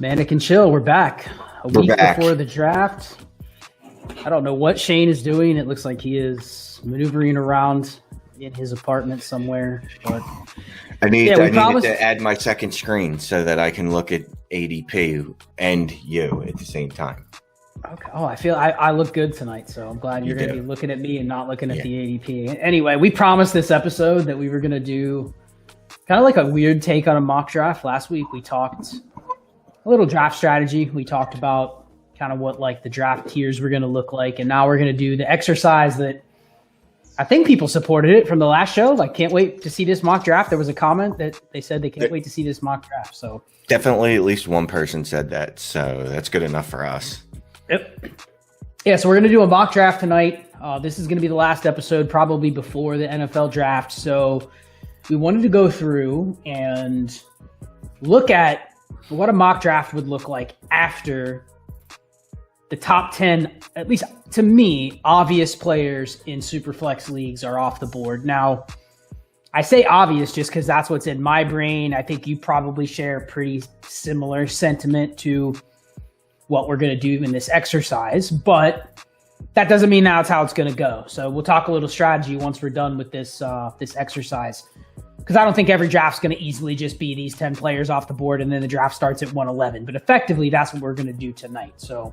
Manic and Chill, we're back. We're back before the draft. I don't know what Shane is doing. It looks like he is maneuvering around in his apartment somewhere. But I needed to add my second screen so that I can look at ADP and you at the same time. Okay. Oh, I feel I look good tonight, so I'm glad you're going to be looking at me and not looking at the ADP. Anyway, we promised this episode that we were going to do kind of like a weird take on a mock draft. Last week we talked a little draft strategy. We talked about kind of what like the draft tiers were going to look like, and now we're going to do the exercise that I think people supported it from the last show. Like, can't wait to see this mock draft. There was a comment that they said they can't wait to see this mock draft. So definitely at least one person said that, so that's good enough for us. Yep. Yeah, so we're going to do a mock draft tonight. This is going to be the last episode, probably before the NFL draft. So we wanted to go through and look at what a mock draft would look like after the top 10, at least to me, obvious players in Superflex leagues are off the board. Now, I say obvious just because that's what's in my brain. I think you probably share a pretty similar sentiment to what we're going to do in this exercise, but that doesn't mean that's how it's going to go. So we'll talk a little strategy once we're done with this this exercise, because I don't think every draft's going to easily just be these 10 players off the board and then the draft starts at 111. But effectively, that's what we're going to do tonight. So,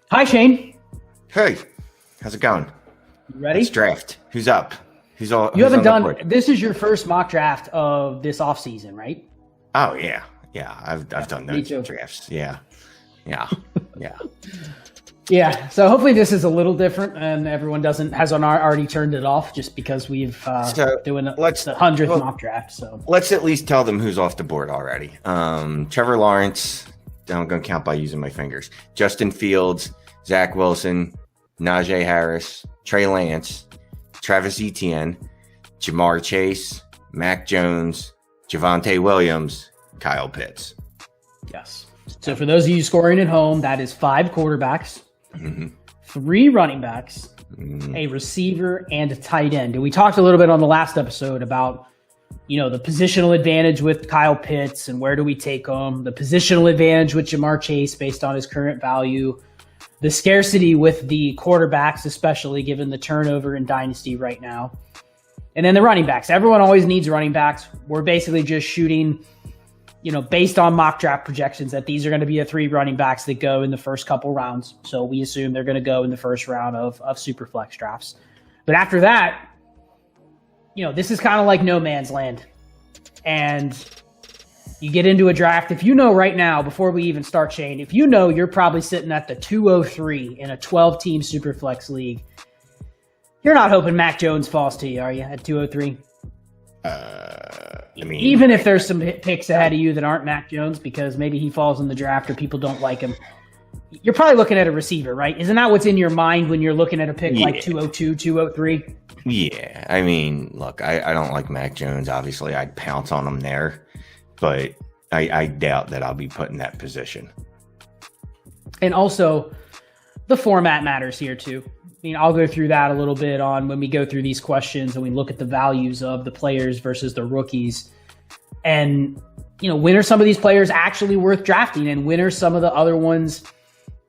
hi, Shane. Hey, how's it going? You ready? Let's draft. Who's up? Who's all? You haven't done. This is your first mock draft of this offseason, right? Oh yeah. I've done those drafts. Yeah. Yeah. So hopefully this is a little different, and everyone has already turned it off just because we've doing the 100th mock draft. So let's at least tell them who's off the board already. Trevor Lawrence. I'm going to count by using my fingers. Justin Fields, Zach Wilson, Najee Harris, Trey Lance, Travis Etienne, Jamar Chase, Mac Jones, Javonte Williams, Kyle Pitts. Yes. So for those of you scoring at home, that is 5 quarterbacks, 3 running backs, a receiver, and a tight end. And we talked a little bit on the last episode about, the positional advantage with Kyle Pitts and where do we take him, the positional advantage with Jamar Chase based on his current value, the scarcity with the quarterbacks, especially given the turnover in Dynasty right now, and then the running backs. Everyone always needs running backs. We're basically just shooting based on mock draft projections that these are going to be the 3 running backs that go in the first couple rounds. So we assume they're going to go in the first round of Superflex drafts. But after that, this is kind of like no man's land. And you get into a draft. If right now, before we even start, Shane, if you're probably sitting at the 203 in a 12-team Superflex league, you're not hoping Mac Jones falls to you, are you, at 203? Even if there's some picks ahead of you that aren't Mac Jones because maybe he falls in the draft or people don't like him, you're probably looking at a receiver, right? Isn't that what's in your mind when you're looking at a pick like 202, 203? Yeah. Look, I don't like Mac Jones. Obviously, I'd pounce on him there, but I doubt that I'll be put in that position. And also, the format matters here too. I'll go through that a little bit on when we go through these questions and we look at the values of the players versus the rookies. And, when are some of these players actually worth drafting, and when are some of the other ones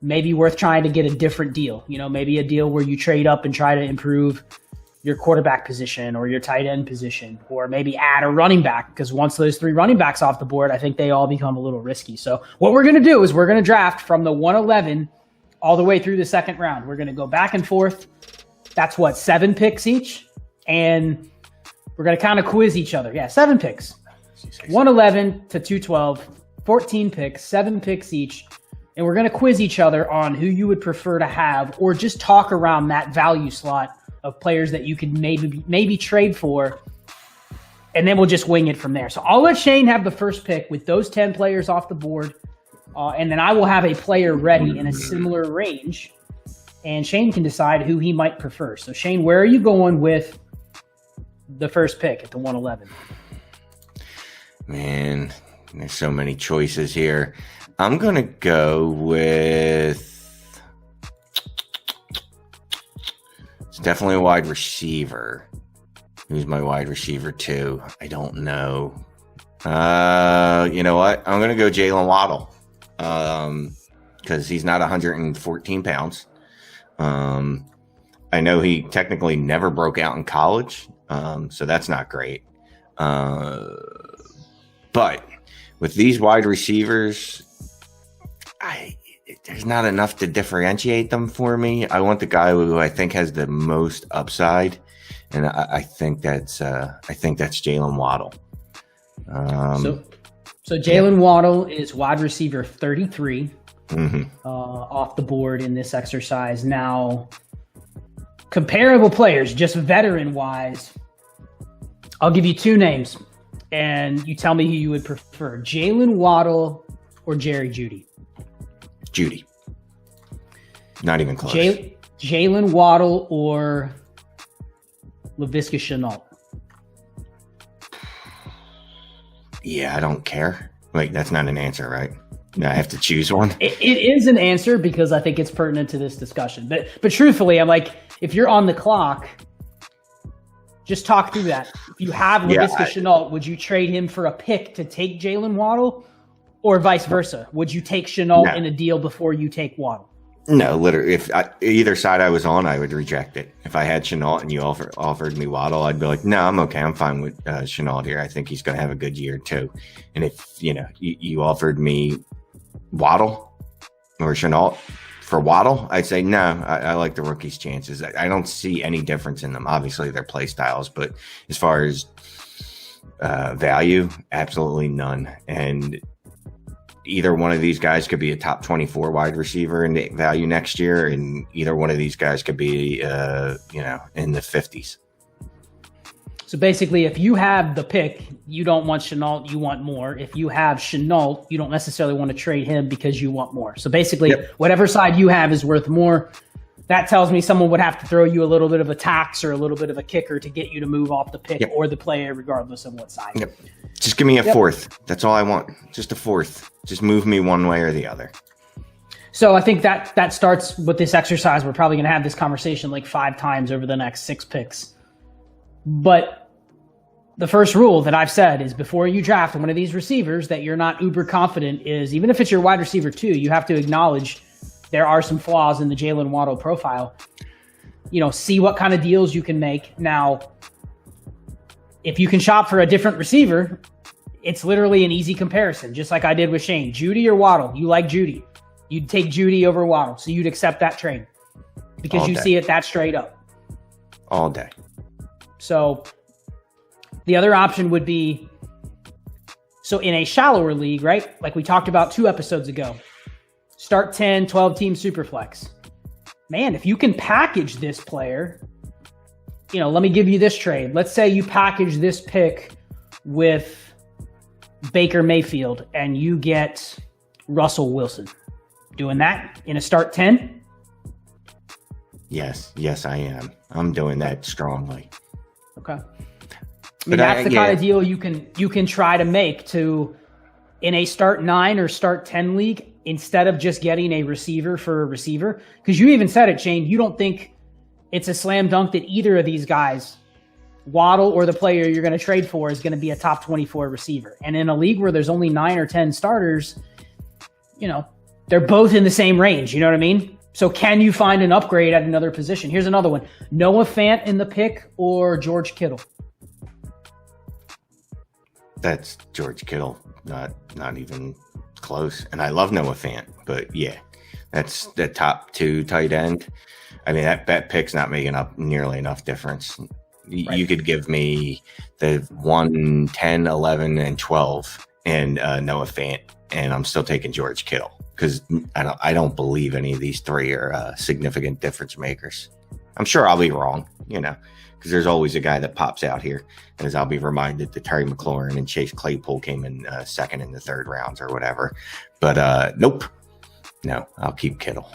maybe worth trying to get a different deal? Maybe a deal where you trade up and try to improve your quarterback position or your tight end position, or maybe add a running back, because once those 3 running backs off the board, I think they all become a little risky. So what we're going to do is we're going to draft from the 111 all the way through the second round. We're going to go back and forth. That's 7 picks each. And we're going to kind of quiz each other. Yeah, 7 picks. 111 to 212, 14 picks, 7 picks each. And we're going to quiz each other on who you would prefer to have, or just talk around that value slot of players that you could maybe trade for. And then we'll just wing it from there. So I'll let Shane have the first pick with those 10 players off the board. And then I will have a player ready in a similar range, and Shane can decide who he might prefer. So, Shane, where are you going with the first pick at the 111? Man, there's so many choices here. I'm going to go with... It's definitely a wide receiver. Who's my wide receiver, too? I don't know. You know what? I'm going to go Jalen Waddle. because he's not 114 pounds. I know he technically never broke out in college, so that's not great. But with these wide receivers, there's not enough to differentiate them for me. I want the guy who I think has the most upside, and I think that's Jalen Waddle. So Jalen Waddle is wide receiver 33 off the board in this exercise. Now, comparable players, just veteran-wise, I'll give you two names, and you tell me who you would prefer: Jalen Waddle or Jerry Jeudy. Jeudy. Not even close. Jalen Waddle or Laviska Shenault. Yeah, I don't care. Wait, that's not an answer, right? No, I have to choose one. It is an answer because I think it's pertinent to this discussion. But truthfully, I'm like, if you're on the clock, just talk through that. If you have Laviska Shenault, would you trade him for a pick to take Jalen Waddle, or vice versa? Would you take Shenault in a deal before you take Waddle? No, literally, if either side I was on, I would reject it. If I had Shenault and you offered me Waddle, I'd be like, no, I'm okay. I'm fine with Shenault here. I think he's going to have a good year too. And if you offered me Waddle or Shenault for Waddle, I'd say no. I like the rookie's chances. I don't see any difference in them. Obviously, their play styles, but as far as value, absolutely none. And either one of these guys could be a top 24 wide receiver in value next year, and either one of these guys could be, in the 50s. So basically, if you have the pick, you don't want Shenault, you want more. If you have Shenault, you don't necessarily want to trade him because you want more. So basically, whatever side you have is worth more. That tells me someone would have to throw you a little bit of a tax or a little bit of a kicker to get you to move off the pick or the player, regardless of what side. Yep. Just give me a fourth. That's all I want. Just a fourth. Just move me one way or the other. So I think that starts with this exercise. We're probably going to have this conversation like 5 times over the next 6 picks. But the first rule that I've said is before you draft one of these receivers that you're not uber confident is, even if it's your wide receiver too, you have to acknowledge there are some flaws in the Jalen Waddle profile. See what kind of deals you can make. Now, if you can shop for a different receiver, it's literally an easy comparison, just like I did with Shane. Jeudy or Waddle? You like Jeudy. You'd take Jeudy over Waddle, so you'd accept that trade because you see it that straight up. All day. So the other option would be, so in a shallower league, right? Like we talked about 2 episodes ago, start 10, 12-team Superflex. Man, if you can package this player, let me give you this trade. Let's say you package this pick with Baker Mayfield and you get Russell Wilson. Doing that in a start 10? Yes, I am. I'm doing that strongly. Okay. That's the kind of deal you can try to make to, in a start 9 or start 10 league, instead of just getting a receiver for a receiver. Because you even said it, Shane, you don't think it's a slam dunk that either of these guys, Waddle or the player you're going to trade for, is going to be a top 24 receiver. And in a league where there's only 9 or 10 starters, they're both in the same range. You know what I mean? So can you find an upgrade at another position? Here's another one. Noah Fant in the pick or George Kittle? That's George Kittle. Not even close. And I love Noah Fant, but yeah, that's the top 2 tight end. I mean, that pick's not making up nearly enough difference. Right. You could give me the 1, 10, 11, and 12 and Noah Fant, and I'm still taking George Kittle because I don't believe any of these 3 are significant difference makers. I'm sure I'll be wrong, because there's always a guy that pops out here. As I'll be reminded that Terry McLaurin and Chase Claypool came in second in the 3rd rounds or whatever. But nope. No, I'll keep Kittle.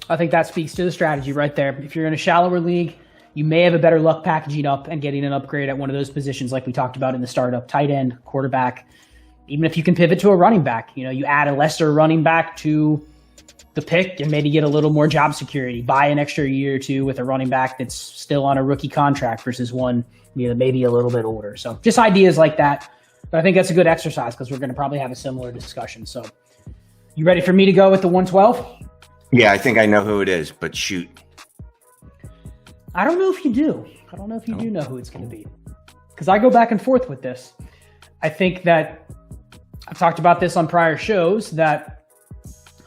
I think that speaks to the strategy right there. If you're in a shallower league, you may have a better luck packaging up and getting an upgrade at one of those positions like we talked about in the startup, tight end, quarterback. Even if you can pivot to a running back, you add a lesser running back to the pick and maybe get a little more job security, buy an extra year or 2 with a running back that's still on a rookie contract versus one maybe a little bit older. So just ideas like that But I think that's a good exercise because we're going to probably have a similar discussion. So you ready for me to go with the 112? Yeah, I think I know who it is, but shoot. I don't know if you do. I don't know if you do know who it's going to be. Because I go back and forth with this. I think that I've talked about this on prior shows that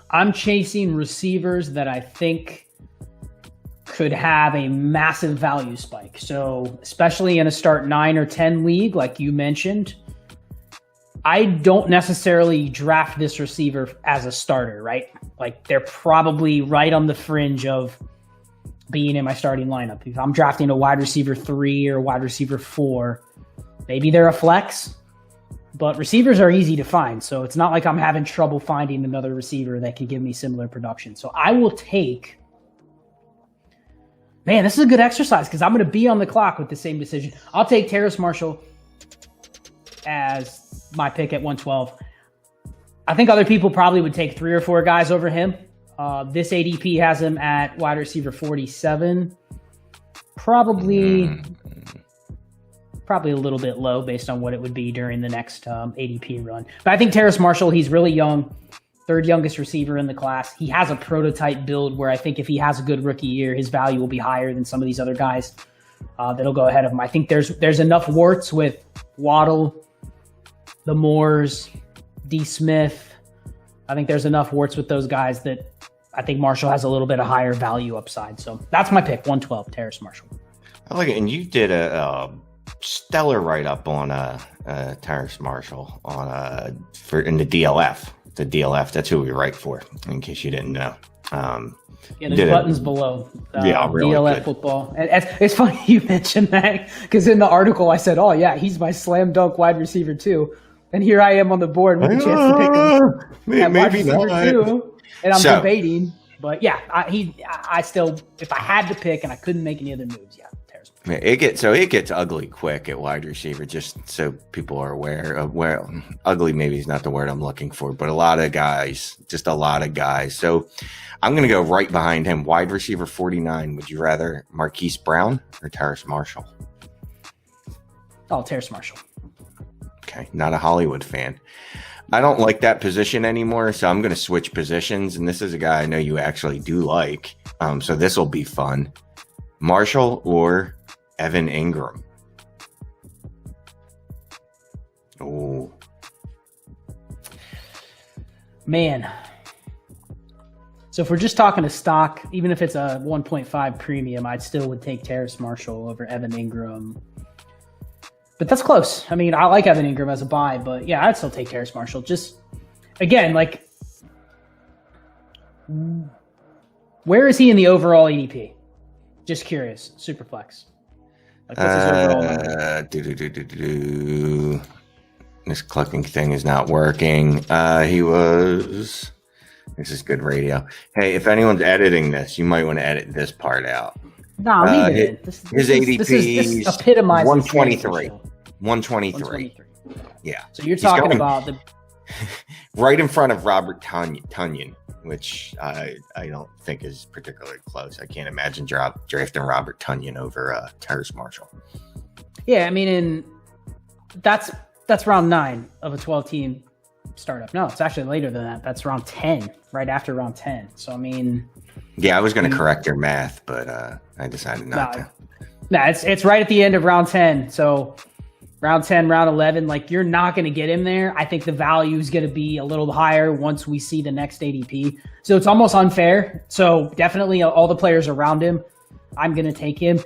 I'm chasing receivers that I think could have a massive value spike. So especially in a start 9 or 10 league, like you mentioned, I don't necessarily draft this receiver as a starter, right? Like they're probably right on the fringe of being in my starting lineup. If I'm drafting a wide receiver 3 or wide receiver 4, maybe they're a flex, but receivers are easy to find. So it's not like I'm having trouble finding another receiver that can give me similar production. So I will take, man, this is a good exercise because I'm going to be on the clock with the same decision. I'll take Terrace Marshall as my pick at 112. I think other people probably would take 3 or 4 guys over him. This ADP has him at wide receiver 47. Probably a little bit low based on what it would be during the next ADP run. But I think Terrace Marshall, he's really young, 3rd youngest receiver in the class. He has a prototype build where I think if he has a good rookie year, his value will be higher than some of these other guys that'll go ahead of him. I think there's enough warts with Waddle, the Moores, D. Smith. I think there's enough warts with those guys that I think Marshall has a little bit of higher value upside. So that's my pick, 112, Terrace Marshall. I like it. And you did a stellar write-up on Terrace Marshall in the DLF. The DLF, that's who we write for, in case you didn't know. There's buttons below. Really DLF good. Football. And it's funny you mentioned that because in the article I said, oh, yeah, he's my slam dunk wide receiver too. And here I am on the board with a chance to pick him. Maybe not. Too, and I'm debating. But yeah, I still, if I had to pick and I couldn't make any other moves, yeah, Terrace. It gets ugly quick at wide receiver, just so people are aware of where ugly maybe is not the word I'm looking for, but a lot of guys. So I'm going to go right behind him. Wide receiver 49. Would you rather Marquise Brown or Terrace Marshall? Oh, Terrace Marshall. Okay, not a Hollywood fan. I don't like that position anymore, so I'm going to switch positions. And this is a guy I know you actually do like, so this will be fun. Marshall or Evan Ingram? Oh, man. So if we're just talking to stock, even if it's a 1.5 premium, I still would take Terrace Marshall over Evan Ingram. But that's close. I mean, I like Evan Ingram as a buy, but yeah, I'd still take Terrace Marshall. Just, again, like, where is he in the overall ADP? Just curious. Superflex. Like, what's his overall number? This clicking thing is not working. This is good radio. Hey, if anyone's editing this, you might want to edit this part out. No, leave it in. His ADP is epitomizes 123. 123. Yeah. So you're talking about the right in front of Robert Tonyan, which I don't think is particularly close. I can't imagine drafting Robert Tonyan over Terrace Marshall. Yeah, I mean, that's round 9 of a 12-team startup. No, it's actually later than that. That's round 10, right after round 10. So I mean, yeah, I was going to correct your math, but I decided not to. No, it's right at the end of round 10. So round 10, round 11, like you're not going to get him there. I think the value is going to be a little higher once we see the next ADP. So it's almost unfair. So definitely all the players around him, I'm going to take him.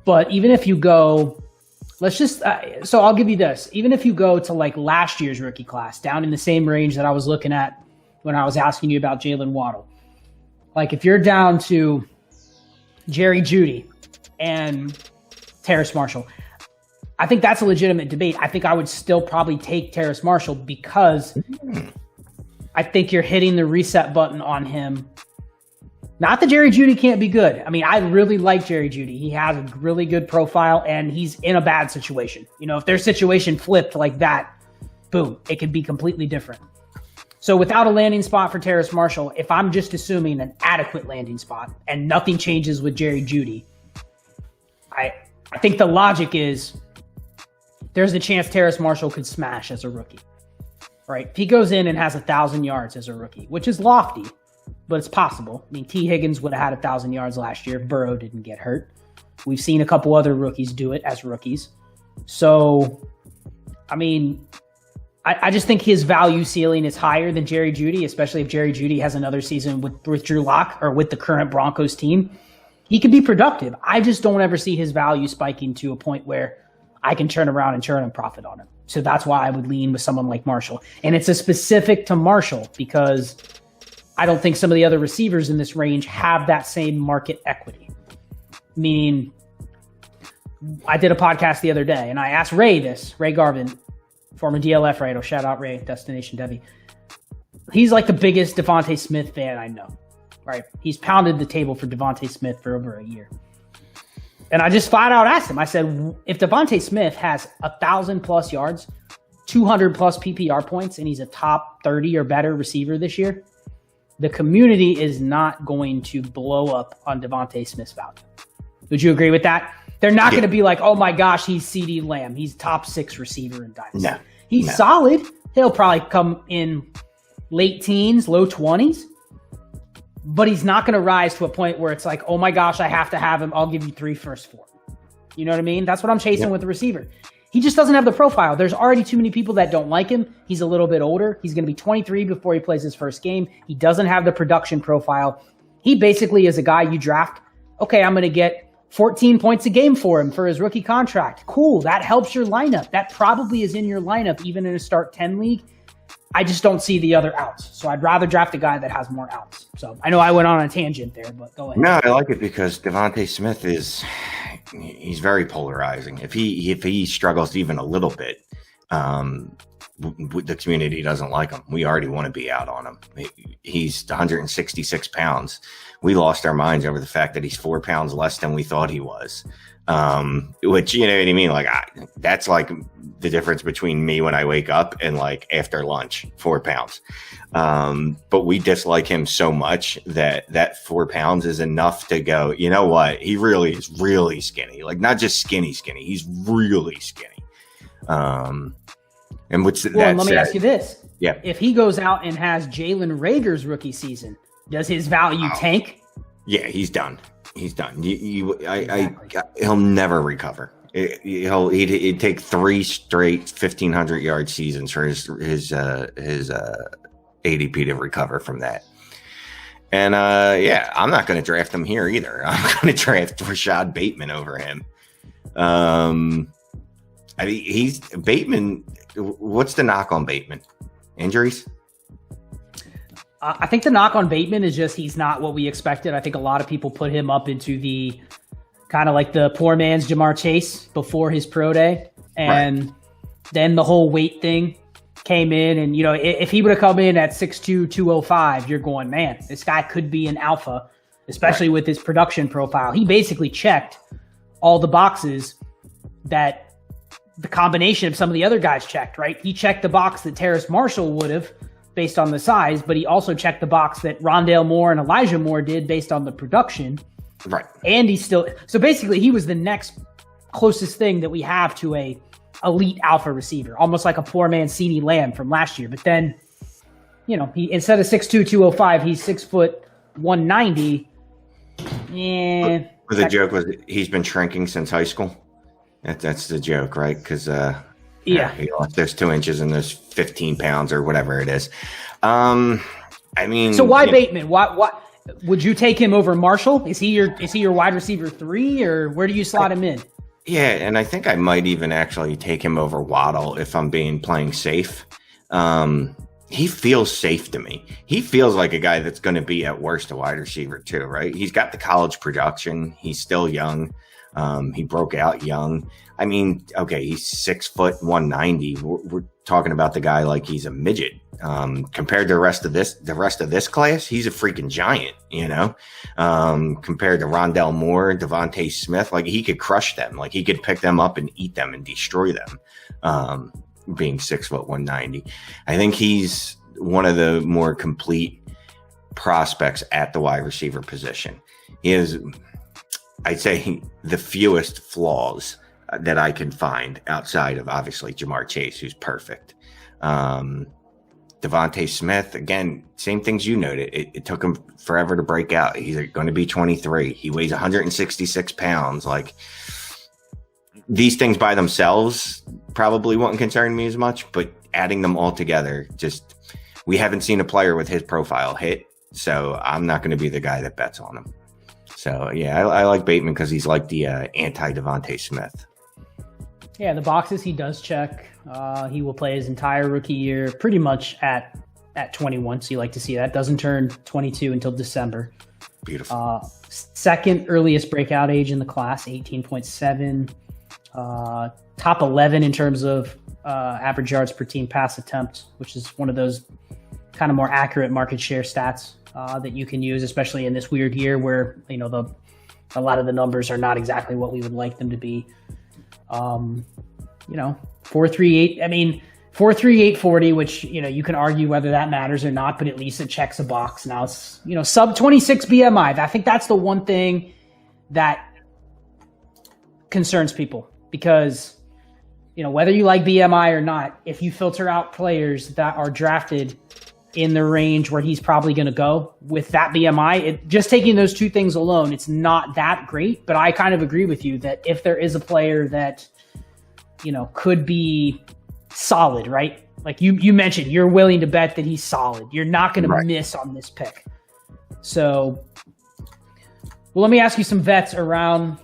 But even if you go, let's just, so I'll give you this. Even if you go to like last year's rookie class, down in the same range that I was looking at when I was asking you about Jalen Waddle. Like if you're down to Jerry Jeudy and Terrace Marshall, I think that's a legitimate debate. I think I would still probably take Terrace Marshall because I think you're hitting the reset button on him. Not that Jerry Jeudy can't be good. I mean, I really like Jerry Jeudy. He has a really good profile and he's in a bad situation. You know, if their situation flipped like that, boom, it could be completely different. So without a landing spot for Terrace Marshall, if I'm just assuming an adequate landing spot and nothing changes with Jerry Jeudy, I think the logic is there's a chance Terrace Marshall could smash as a rookie, right? If he goes in and has 1,000 yards as a rookie, which is lofty, but it's possible. I mean, T. Higgins would have had 1,000 yards last year if Burrow didn't get hurt. We've seen a couple other rookies do it as rookies. So, I mean, I just think his value ceiling is higher than Jerry Jeudy, especially if Jerry Jeudy has another season with Drew Lock or with the current Broncos team. He can be productive. I just don't ever see his value spiking to a point where I can turn around and churn and profit on him. So that's why I would lean with someone like Marshall. And it's a specific to Marshall because I don't think some of the other receivers in this range have that same market equity. Meaning, I did a podcast the other day and I asked Ray Garvin, former DLF writer, shout out Ray, Destination Debbie. He's like the biggest Devonta Smith fan I know, right? He's pounded the table for Devonta Smith for over a year. And I just flat out asked him, I said, if Devonta Smith has 1,000 plus yards, 200 plus PPR points, and he's a top 30 or better receiver this year, the community is not going to blow up on Devonta Smith's value. Would you agree with that? They're not going to be like, oh my gosh, he's CD Lamb. He's top 6 receiver in Dynasty. No, he's solid. He'll probably come in late teens, low 20s. But he's not going to rise to a point where it's like, oh my gosh, I have to have him. I'll give you 3 first 4. You know what I mean? That's what I'm chasing with the receiver. He just doesn't have the profile. There's already too many people that don't like him. He's a little bit older. He's going to be 23 before he plays his first game. He doesn't have the production profile. He basically is a guy you draft. Okay, I'm going to get 14 points a game for him for his rookie contract. Cool. That helps your lineup. That probably is in your lineup, even in a start 10 league. I just don't see the other outs. So I'd rather draft a guy that has more outs. So I know I went on a tangent there, but go ahead. No, I like it because Devonta Smith he's very polarizing. If he struggles even a little bit, the community doesn't like him. We already want to be out on him. He's 166 pounds. We lost our minds over the fact that he's 4 pounds less than we thought he was. Which, you know what I mean? Like, that's like the difference between me when I wake up and like after lunch, 4 pounds. But we dislike him so much that 4 pounds is enough to go, you know what? He really is really skinny. Like, not just skinny. He's really skinny. And what's that? Well, let me ask you this. Yeah. If he goes out and has Jalen Reagor's rookie season, does his value tank? Yeah, he's done. He's done. He'll never recover. He'd take 3 straight 1,500 yard seasons for his ADP to recover from that. And I'm not going to draft him here either. I'm going to draft Rashad Bateman over him. He's Bateman. What's the knock on Bateman? Injuries? I think the knock on Bateman is just he's not what we expected. I think a lot of people put him up into the kind of like the poor man's Jamar Chase before his pro day. And then the whole weight thing came in. And, you know, if he would have come in at 6'2", 205, you're going, man, this guy could be an alpha, especially with his production profile. He basically checked all the boxes that the combination of some of the other guys checked, right? He checked the box that Terrace Marshall would have based on the size, but he also checked the box that Rondale Moore and Elijah Moore did based on the production. Right. And he's still, so basically he was the next closest thing that we have to a elite alpha receiver, almost like a poor man CeeDee Lamb from last year. But then, you know, he, instead of 6'2", 205, he's 6 foot 190. Yeah. The joke was he's been shrinking since high school. That's the joke, right? Because he lost those 2 inches and those 15 pounds or whatever it is. I mean, so why Bateman? Why would you take him over Marshall? Is he your wide receiver 3, or where do you slot him in? Yeah, and I think I might even actually take him over Waddle if I'm playing safe. He feels safe to me. He feels like a guy that's going to be at worst a wide receiver too, right? He's got the college production. He's still young. He broke out young. I mean, okay, he's 6 foot 190. We're talking about the guy like he's a midget. Compared to the rest of this class, he's a freaking giant, you know. Compared to Rondale Moore, Devonta Smith, like he could crush them, like he could pick them up and eat them and destroy them. Being 6 foot 190, I think he's one of the more complete prospects at the wide receiver position. He has, I'd say, the fewest flaws that I can find outside of obviously Jamar Chase, who's perfect. Devonta Smith, again, same things you noted. It took him forever to break out. He's going to be 23. He weighs 166 pounds. Like, these things by themselves probably won't concern me as much, but adding them all together, just, we haven't seen a player with his profile hit, so I'm not going to be the guy that bets on him. So, yeah, I like Bateman because he's like the anti-Devonta Smith. Yeah, the boxes he does check. He will play his entire rookie year pretty much at 21, so you like to see that. Doesn't turn 22 until December. Beautiful. Second earliest breakout age in the class, 18.7. Top 11 in terms of average yards per team pass attempt, which is one of those kind of more accurate market share stats that you can use, especially in this weird year where, you know, a lot of the numbers are not exactly what we would like them to be. 4.38. I mean, 4.38 40, which, you know, you can argue whether that matters or not, but at least it checks a box. Now it's, you know, sub 26 BMI. I think that's the one thing that concerns people, because, you know, whether you like BMI or not, if you filter out players that are drafted in the range where he's probably going to go with that BMI, just taking those two things alone, it's not that great. But I kind of agree with you that if there is a player that, you know, could be solid, right? Like you mentioned, you're willing to bet that he's solid. You're not going to miss on this pick. So, well, let me ask you some vets around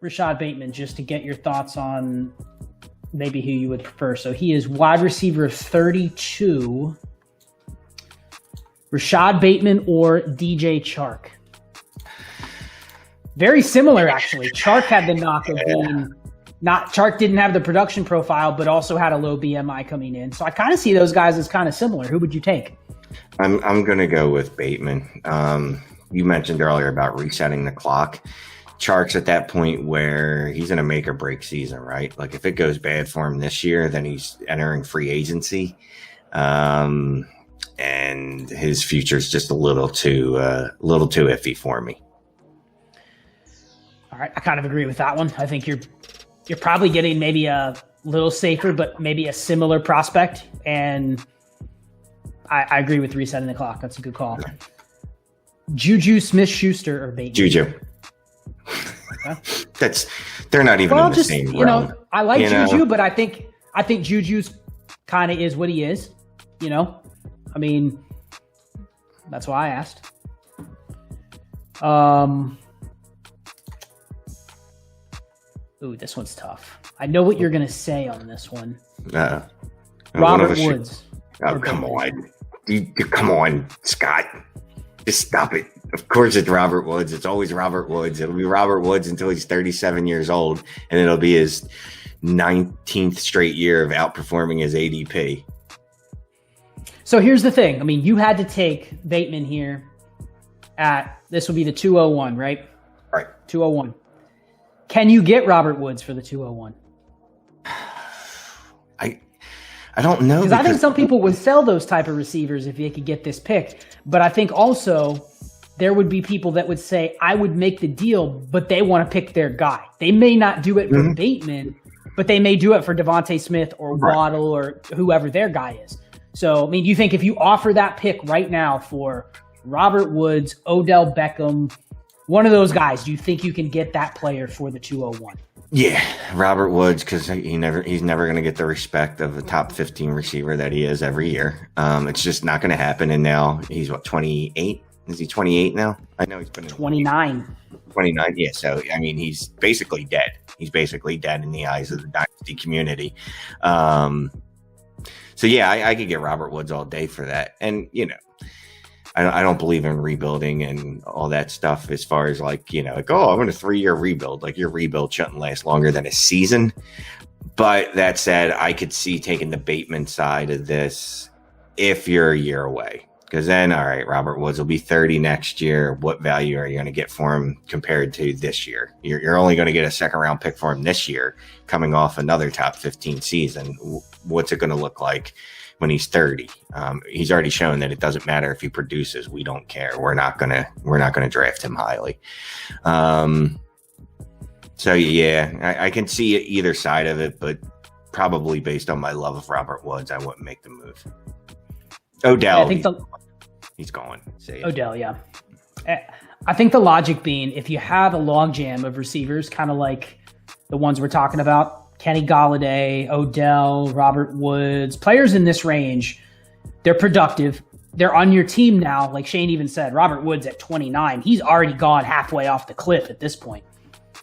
Rashad Bateman just to get your thoughts on maybe who you would prefer. So he is wide receiver 32. Rashad Bateman or DJ Chark? Very similar, actually. Chark had the knock of being Chark didn't have the production profile, but also had a low BMI coming in. So I kind of see those guys as kind of similar. Who would you take? I'm going to go with Bateman. You mentioned earlier about resetting the clock. Chark's at that point where he's in a make or break season, right? Like, if it goes bad for him this year, then he's entering free agency. And his future's just a little too iffy for me. All right, I kind of agree with that one. I think you're probably getting maybe a little safer, but maybe a similar prospect. And I agree with resetting the clock. That's a good call. Juju Smith-Schuster or Bateman? Juju. They're not even in the same realm. You know, I like Juju, but I think Juju's kind of is what he is. You know, I mean, that's why I asked. Ooh, this one's tough. I know what you're going to say on this one. Robert Woods. Oh, come on. Come on, Scott. Just stop it. Of course it's Robert Woods. It's always Robert Woods. It'll be Robert Woods until he's 37 years old, and it'll be his 19th straight year of outperforming his ADP. So here's the thing. I mean, you had to take Bateman here this will be the 201, right? Right. 201. Can you get Robert Woods for the 201? I don't know. Because I think some people would sell those type of receivers if they could get this pick. But I think also there would be people that would say, I would make the deal, but they want to pick their guy. They may not do it for Bateman, but they may do it for Devonta Smith or Waddle or whoever their guy is. So, I mean, do you think if you offer that pick right now for Robert Woods, Odell Beckham, one of those guys, do you think you can get that player for the 201? Yeah, Robert Woods, because he's never going to get the respect of a top 15 receiver that he is every year. It's just not going to happen. And now he's 28? Is he 28 now? I know he's been 29. 29, yeah. So, I mean, he's basically dead. He's basically dead in the eyes of the Dynasty community. So, yeah, I could get Robert Woods all day for that. And, you know, I don't believe in rebuilding and all that stuff as far as like, you know, like, oh, I'm in a 3-year rebuild. Like, your rebuild shouldn't last longer than a season. But that said, I could see taking the Bateman side of this if you're a year away. Because then, all right, Robert Woods will be 30 next year. What value are you going to get for him compared to this year? You're only going to get a second-round pick for him this year, coming off another top 15 season. What's it going to look like when he's 30? He's already shown that it doesn't matter if he produces. We don't care. We're not gonna draft him highly. So So, yeah, I can see either side of it, but probably based on my love of Robert Woods, I wouldn't make the move. Odell, I think he's gone. Odell, yeah. I think the logic being, if you have a logjam of receivers, kind of like the ones we're talking about, Kenny Golladay, Odell, Robert Woods, players in this range, they're productive. They're on your team now. Like Shane even said, Robert Woods at 29, he's already gone halfway off the cliff at this point.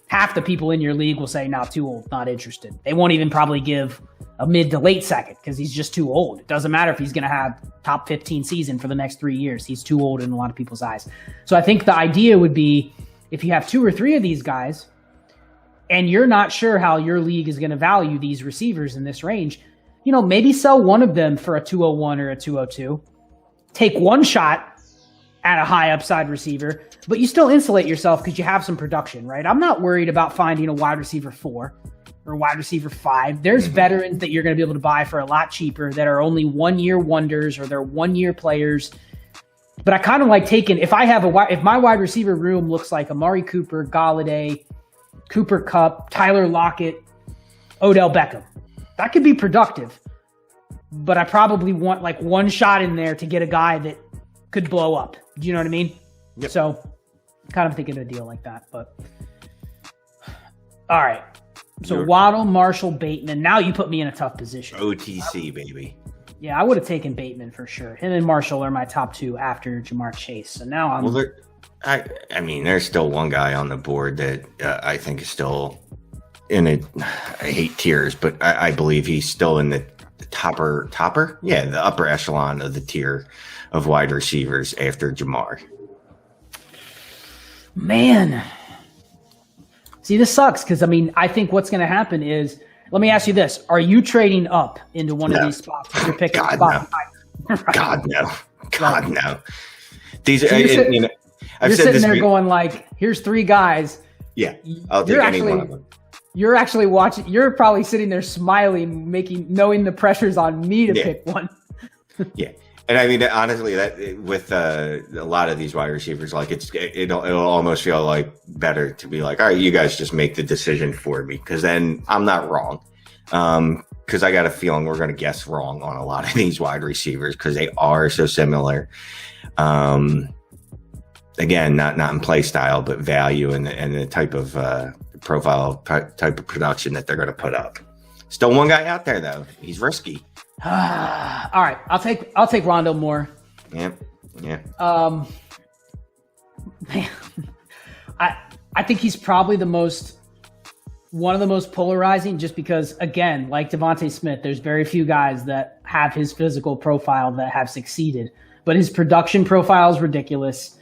Half the people in your league will say, "No, too old, not interested." They won't even probably give a mid to late second because he's just too old. It doesn't matter if he's going to have top 15 season for the next 3 years. He's too old in a lot of people's eyes. So I think the idea would be if you have 2 or 3 of these guys and you're not sure how your league is going to value these receivers in this range, maybe sell one of them for a 201 or a 202. Take one shot at a high upside receiver, but you still insulate yourself because you have some production, right? I'm not worried about finding a wide receiver 4 or wide receiver 5. There's veterans that you're going to be able to buy for a lot cheaper that are only 1-year wonders or they're 1-year players. But I kind of like taking, if my wide receiver room looks like Amari Cooper, Golladay, Cooper Kupp, Tyler Lockett, Odell Beckham, that could be productive. But I probably want like one shot in there to get a guy that could blow up. Do you know what I mean? Yep. So kind of thinking of a deal like that. But all right. So Waddle, Marshall, Bateman. Now you put me in a tough position. OTC, baby. Yeah, I would have taken Bateman for sure. Him and Marshall are my top 2 after Jamar Chase. So now I'm. Well, I mean, there's still one guy on the board that I think is still in it. I hate tiers, but I believe he's still in the topper. Yeah, the upper echelon of the tier of wide receivers after Jamar. Man. See, this sucks because, I think what's going to happen is, let me ask you this. Are you trading up into one of these spots? You're picking God, spot. no. Right. God, no. God, right. No. These are, you're sitting there going like, here's 3 guys. Yeah, I'll take any one of them. You're actually watching. You're probably sitting there smiling, knowing the pressure's on me to pick one. Yeah. And I mean, honestly, that with a lot of these wide receivers, like it'll almost feel like better to be like, all right, you guys just make the decision for me, because then I'm not wrong. Because I got a feeling we're going to guess wrong on a lot of these wide receivers because they are so similar. Again, not in play style, but value and the type of profile, type of production that they're going to put up. Still one guy out there though. He's risky. All right, I'll take Rondale Moore. Yeah. Man, I think he's probably one of the most polarizing, just because, again, like Devonta Smith, there's very few guys that have his physical profile that have succeeded, but his production profile is ridiculous.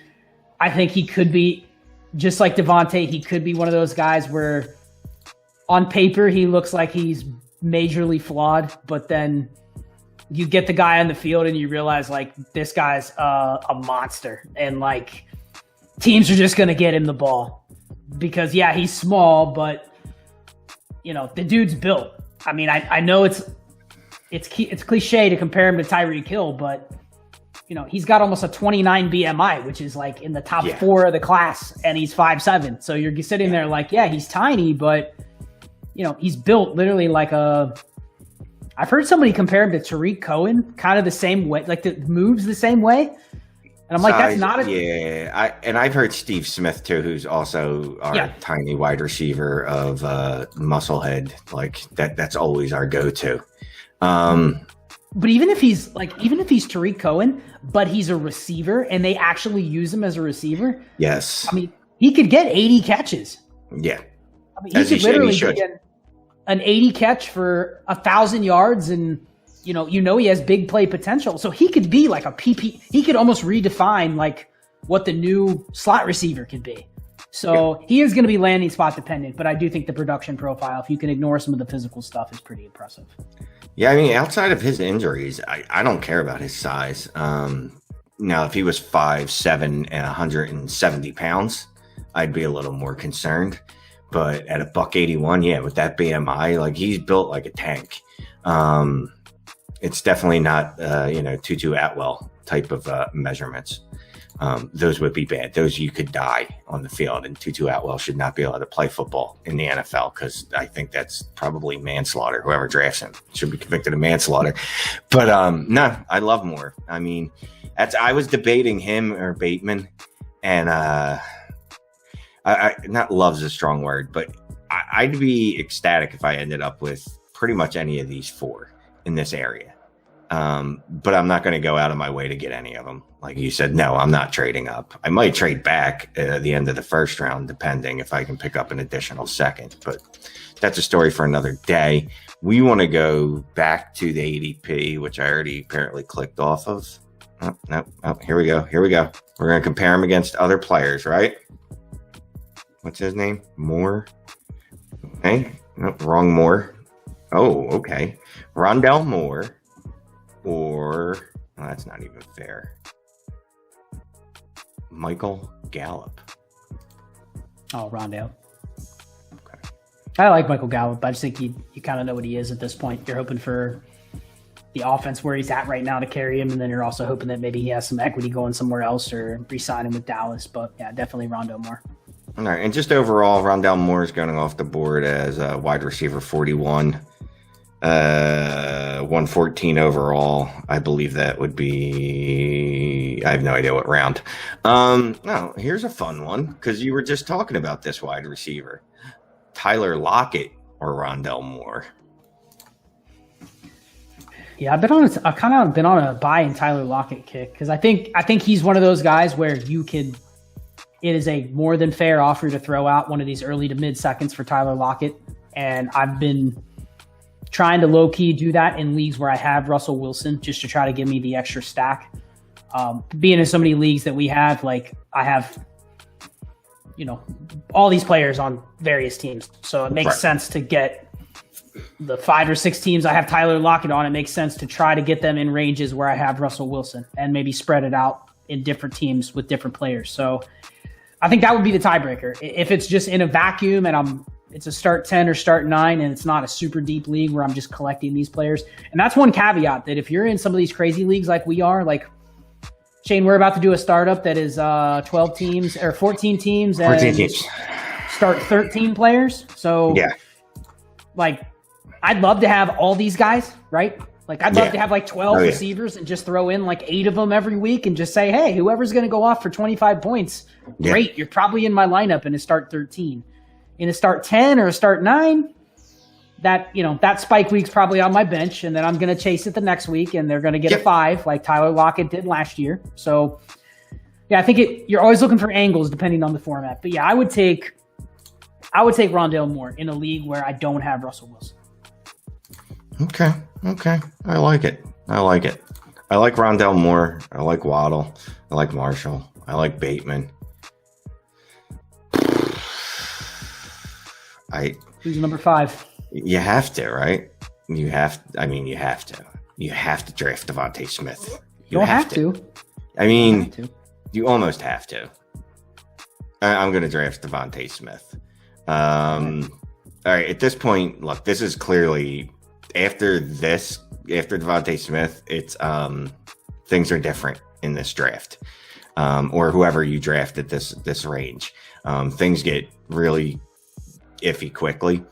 I think he could be, just like Devonta, he could be one of those guys where on paper he looks like he's majorly flawed, but then you get the guy on the field and you realize like this guy's a monster, and like teams are just going to get him the ball because he's small, but the dude's built. I mean, I know it's cliche to compare him to Tyreek Hill, but he's got almost a 29 BMI, which is like in the top 4 of the class, and he's 5'7". So you're sitting there like, he's tiny, but he's built literally like I've heard somebody compare him to Tariq Cohen, kind of the same way, like the moves the same way. And I'm like, that's not I've heard Steve Smith too, who's also our tiny wide receiver of Musclehead. Like that's always our go-to. But even if he's Tariq Cohen, but he's a receiver and they actually use him as a receiver. Yes. I mean, he could get 80 catches. Yeah. I mean, he could literally get an 80 catch for 1,000 yards, and he has big play potential. So he could be like a PP. He could almost redefine like what the new slot receiver could be. So he is going to be landing spot dependent, but I do think the production profile, if you can ignore some of the physical stuff, is pretty impressive. Yeah, I mean, outside of his injuries, I don't care about his size. Now, if he was 5'7" and 170 pounds, I'd be a little more concerned. But at $181, with that BMI, like he's built like a tank. It's definitely not, Tutu Atwell type of measurements. those would be bad. Those you could die on the field, and Tutu Atwell should not be allowed to play football in the NFL because I think that's probably manslaughter. Whoever drafts him should be convicted of manslaughter. But no, I love Moore. I mean, I was debating him or Bateman, and I not love's a strong word, but I'd be ecstatic if I ended up with pretty much any of these four in this area. But I'm not going to go out of my way to get any of them. Like you said, no, I'm not trading up. I might trade back at the end of the first round, depending if I can pick up an additional second. But that's a story for another day. We want to go back to the ADP, which I already apparently clicked off of. Oh, here we go. We're going to compare him against other players, right? What's his name? Moore. Okay. No, wrong Moore. Oh, okay. Rondale Moore. Or, that's not even fair. Michael Gallup. Oh, Rondale. Okay. I like Michael Gallup. I just think you kind of know what he is at this point. You're hoping for the offense where he's at right now to carry him, and then you're also hoping that maybe he has some equity going somewhere else or re-sign him with Dallas. But yeah, definitely Rondale Moore. All right, and just overall, Rondale Moore is going off the board as a wide receiver 41. 114 overall. I believe that would be, I have no idea what round. No, here's a fun one because you were just talking about this wide receiver, Tyler Lockett or Rondale Moore. Yeah, I've kind of been on a buying Tyler Lockett kick because I think he's one of those guys where it is a more than fair offer to throw out one of these early to mid seconds for Tyler Lockett, and I've been trying to low-key do that in leagues where I have Russell Wilson just to try to give me the extra stack. Being in so many leagues that we have, like I have, all these players on various teams. So it makes sense to get the 5 or 6 teams I have Tyler Lockett on. It makes sense to try to get them in ranges where I have Russell Wilson and maybe spread it out in different teams with different players. So I think that would be the tiebreaker. If it's just in a vacuum and it's a start 10 or start 9, and it's not a super deep league where I'm just collecting these players. And that's one caveat, that if you're in some of these crazy leagues like we are, like Shane, we're about to do a startup that is 12 teams or 14 teams and 14 teams. Start 13 players. So yeah, like I'd love to have all these guys, right? Like I'd love to have like 12 receivers and just throw in like 8 of them every week and just say, hey, whoever's going to go off for 25 points, great. You're probably in my lineup in a start 13. In a start 10 or a start 9, that spike week's probably on my bench, and then I'm going to chase it the next week, and they're going to get a 5 like Tyler Lockett did last year. So, yeah, I think you're always looking for angles depending on the format. But yeah, I would take Rondale Moore in a league where I don't have Russell Wilson. Okay. I like it. I like Rondale Moore. I like Waddle. I like Marshall. I like Bateman. Who's number 5? You have to, right? You have to draft Devonta Smith. You don't have to. I mean, you almost have to. I'm going to draft Devonta Smith. All right. At this point, look, this is clearly after Devonta Smith, it's things are different in this draft, or whoever you draft at this range. Things get really iffy quickly.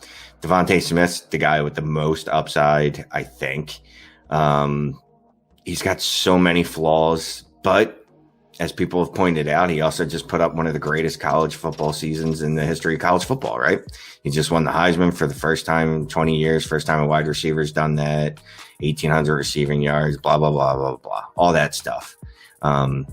Devonta Smith's the guy with the most upside, I think. He's got so many flaws, but as people have pointed out, he also just put up one of the greatest college football seasons in the history of college football, right? He just won the Heisman for the first time in 20 years, first time a wide receiver's done that, 1,800 receiving yards, blah, blah, blah, blah, blah, all that stuff. I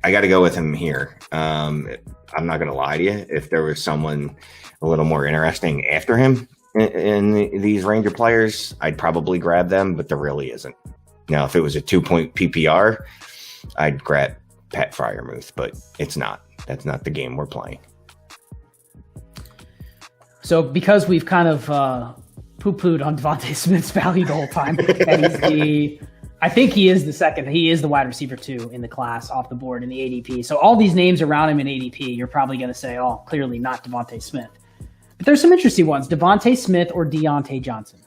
got to go with him here. I'm not going to lie to you. If there was someone a little more interesting after him in these Ranger players, I'd probably grab them, but there really isn't. Now, if it was a 2-point PPR, I'd grab Pat Freiermuth, but it's not. That's not the game we're playing. So because we've kind of poo-pooed on Devonta Smith's value the whole time, and I think he is the second. He is the wide receiver 2 in the class off the board in the ADP. So all these names around him in ADP, you're probably going to say, oh, clearly not Devonta Smith. But there's some interesting ones. Devonta Smith or Deontay Johnson?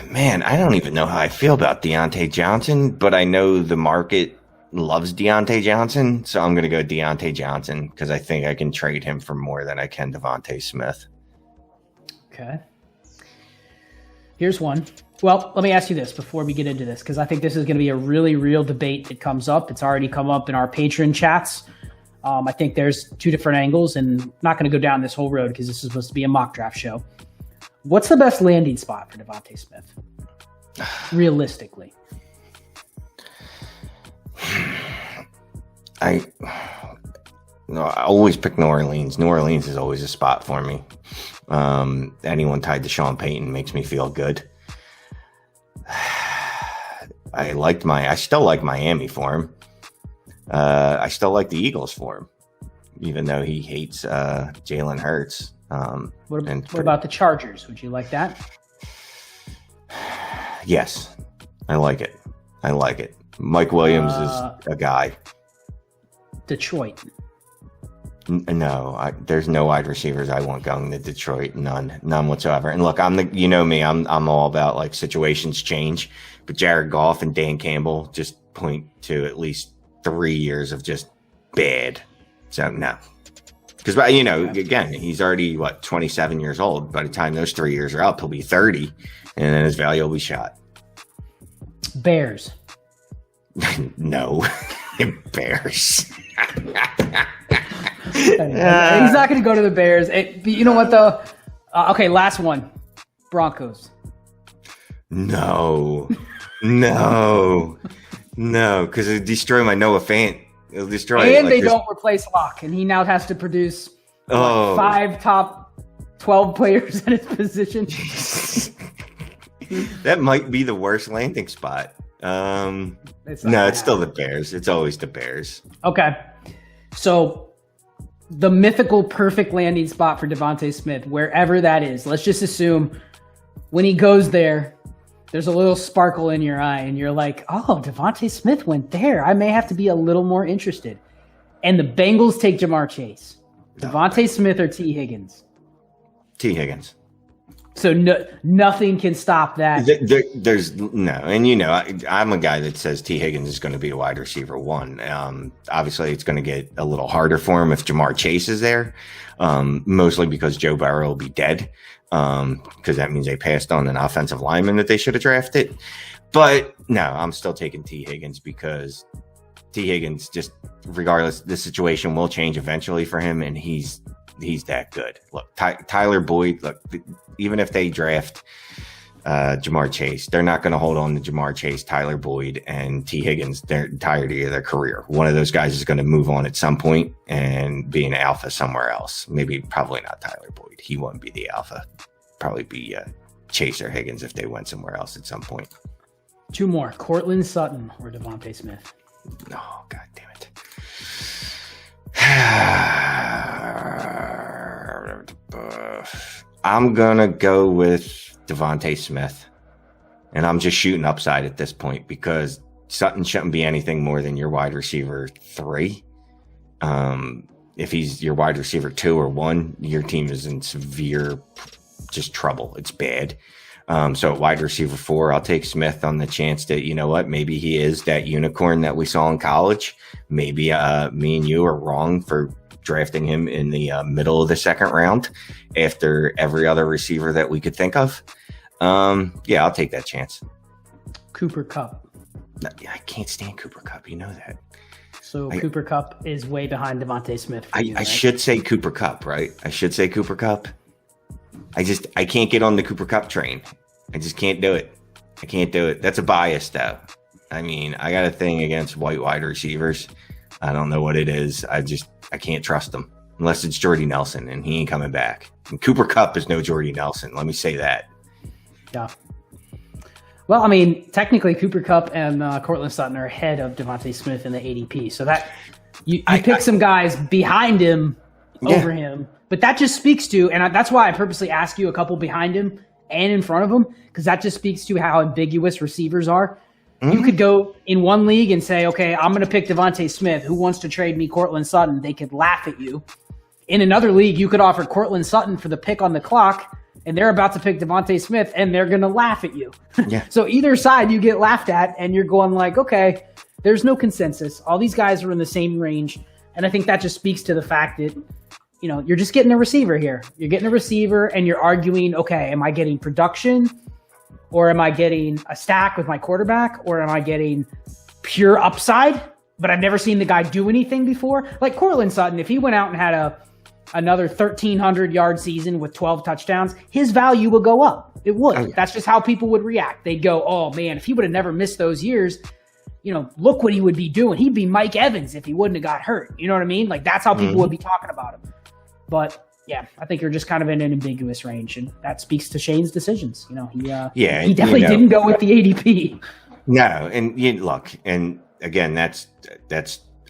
Man, I don't even know how I feel about Deontay Johnson, but I know the market loves Deontay Johnson, so I'm going to go Deontay Johnson because I think I can trade him for more than I can Devonta Smith. Okay. Here's one. Well, let me ask you this before we get into this, because I think this is going to be a really real debate that comes up. It's already come up in our patron chats. I think there's two different angles, and not going to go down this whole road because this is supposed to be a mock draft show. What's the best landing spot for Devonta Smith, realistically? I always pick New Orleans. New Orleans is always a spot for me. Anyone tied to Sean Payton makes me feel good. I still like Miami for him. I still like the Eagles for him, even though he hates Jalen Hurts. What about the Chargers? Would you like that? Yes, I like it. Mike Williams is a guy. Detroit. No, there's no wide receivers I want going to Detroit. None whatsoever. And look, I'm all about like situations change, but Jared Goff and Dan Campbell just point to at least 3 years of just bad. So no, because again, he's already 27 years old. By the time those 3 years are up, he'll be 30, and then his value will be shot. Bears. No, Bears. He's not going to go to the Bears. You know what, though? Okay, last one. Broncos. No, because it'll destroy my Noah Fant. It'll destroy. And they don't replace Locke, and he now has to produce 5 top 12 players in his position. That might be the worst landing spot. It's still the Bears. It's always the Bears. Okay, so the mythical perfect landing spot for Devonta Smith, wherever that is, let's just assume when he goes there, there's a little sparkle in your eye and you're like, oh, Devonta Smith went there. I may have to be a little more interested. And the Bengals take Jamar Chase. Devonta Smith or T. Higgins? T. Higgins. So nothing can stop that. There's no, and I'm a guy that says T. Higgins is going to be a wide receiver one. Obviously, it's going to get a little harder for him if Jamar Chase is there, mostly because Joe Burrow will be dead, because that means they passed on an offensive lineman that they should have drafted. But no, I'm still taking T. Higgins because T. Higgins, just regardless, the situation will change eventually for him, and he's that good. Look, Tyler Boyd, even if they draft Jamar Chase, they're not going to hold on to Jamar Chase, Tyler Boyd, and T. Higgins their entirety of their career. One of those guys is going to move on at some point and be an alpha somewhere else. Probably not Tyler Boyd. He won't be the alpha. Probably be Chase or Higgins if they went somewhere else at some point. 2 more. Courtland Sutton or Devonta Smith? Oh, God damn it. I'm going to go with Devonta Smith. And I'm just shooting upside at this point because Sutton shouldn't be anything more than your wide receiver 3. If he's your wide receiver 2 or 1, your team is in severe just trouble. It's bad. So at wide receiver 4, I'll take Smith on the chance that, maybe he is that unicorn that we saw in college. Maybe me and you are wrong for drafting him in the middle of the second round after every other receiver that we could think of. I'll take that chance. Cooper Kupp. No, I can't stand Cooper Kupp. You know that. So Cooper Kupp is way behind Devonta Smith. I should say Cooper Kupp, right? I should say Cooper Kupp. I can't get on the Cooper Kupp train. I just can't do it. I can't do it. That's a bias, though. I got a thing against white wide receivers. I don't know what it is. I can't trust them unless it's Jordy Nelson, and he ain't coming back. And Cooper Kupp is no Jordy Nelson. Let me say that. Yeah. Well, technically Cooper Kupp and Courtland Sutton are ahead of Devonta Smith in the ADP. So that you pick some guys behind him over him. But that just speaks to, and that's why I purposely ask you a couple behind him and in front of him, because that just speaks to how ambiguous receivers are. Mm-hmm. You could go in one league and say, okay, I'm going to pick Devonta Smith. Who wants to trade me Courtland Sutton? They could laugh at you. In another league, you could offer Courtland Sutton for the pick on the clock, and they're about to pick Devonta Smith, and they're going to laugh at you. Yeah. So either side, you get laughed at, and you're going like, okay, There's no consensus. All these guys are in the same range. And I think that just speaks to the fact that, you're just getting a receiver here. You're getting a receiver and you're arguing, okay, am I getting production or am I getting a stack with my quarterback or am I getting pure upside? But I've never seen the guy do anything before. Like Courtland Sutton, if he went out and had another 1,300-yard season with 12 touchdowns, his value would go up. It would. Oh, yeah. That's just how people would react. They'd go, oh, man, if he would have never missed those years, look what he would be doing. He'd be Mike Evans if he wouldn't have got hurt. You know what I mean? Like, that's how people would be talking about him. But, yeah, I think you're just kind of in an ambiguous range, and that speaks to Shane's decisions. He definitely didn't go with the ADP. No, and look, and again, that's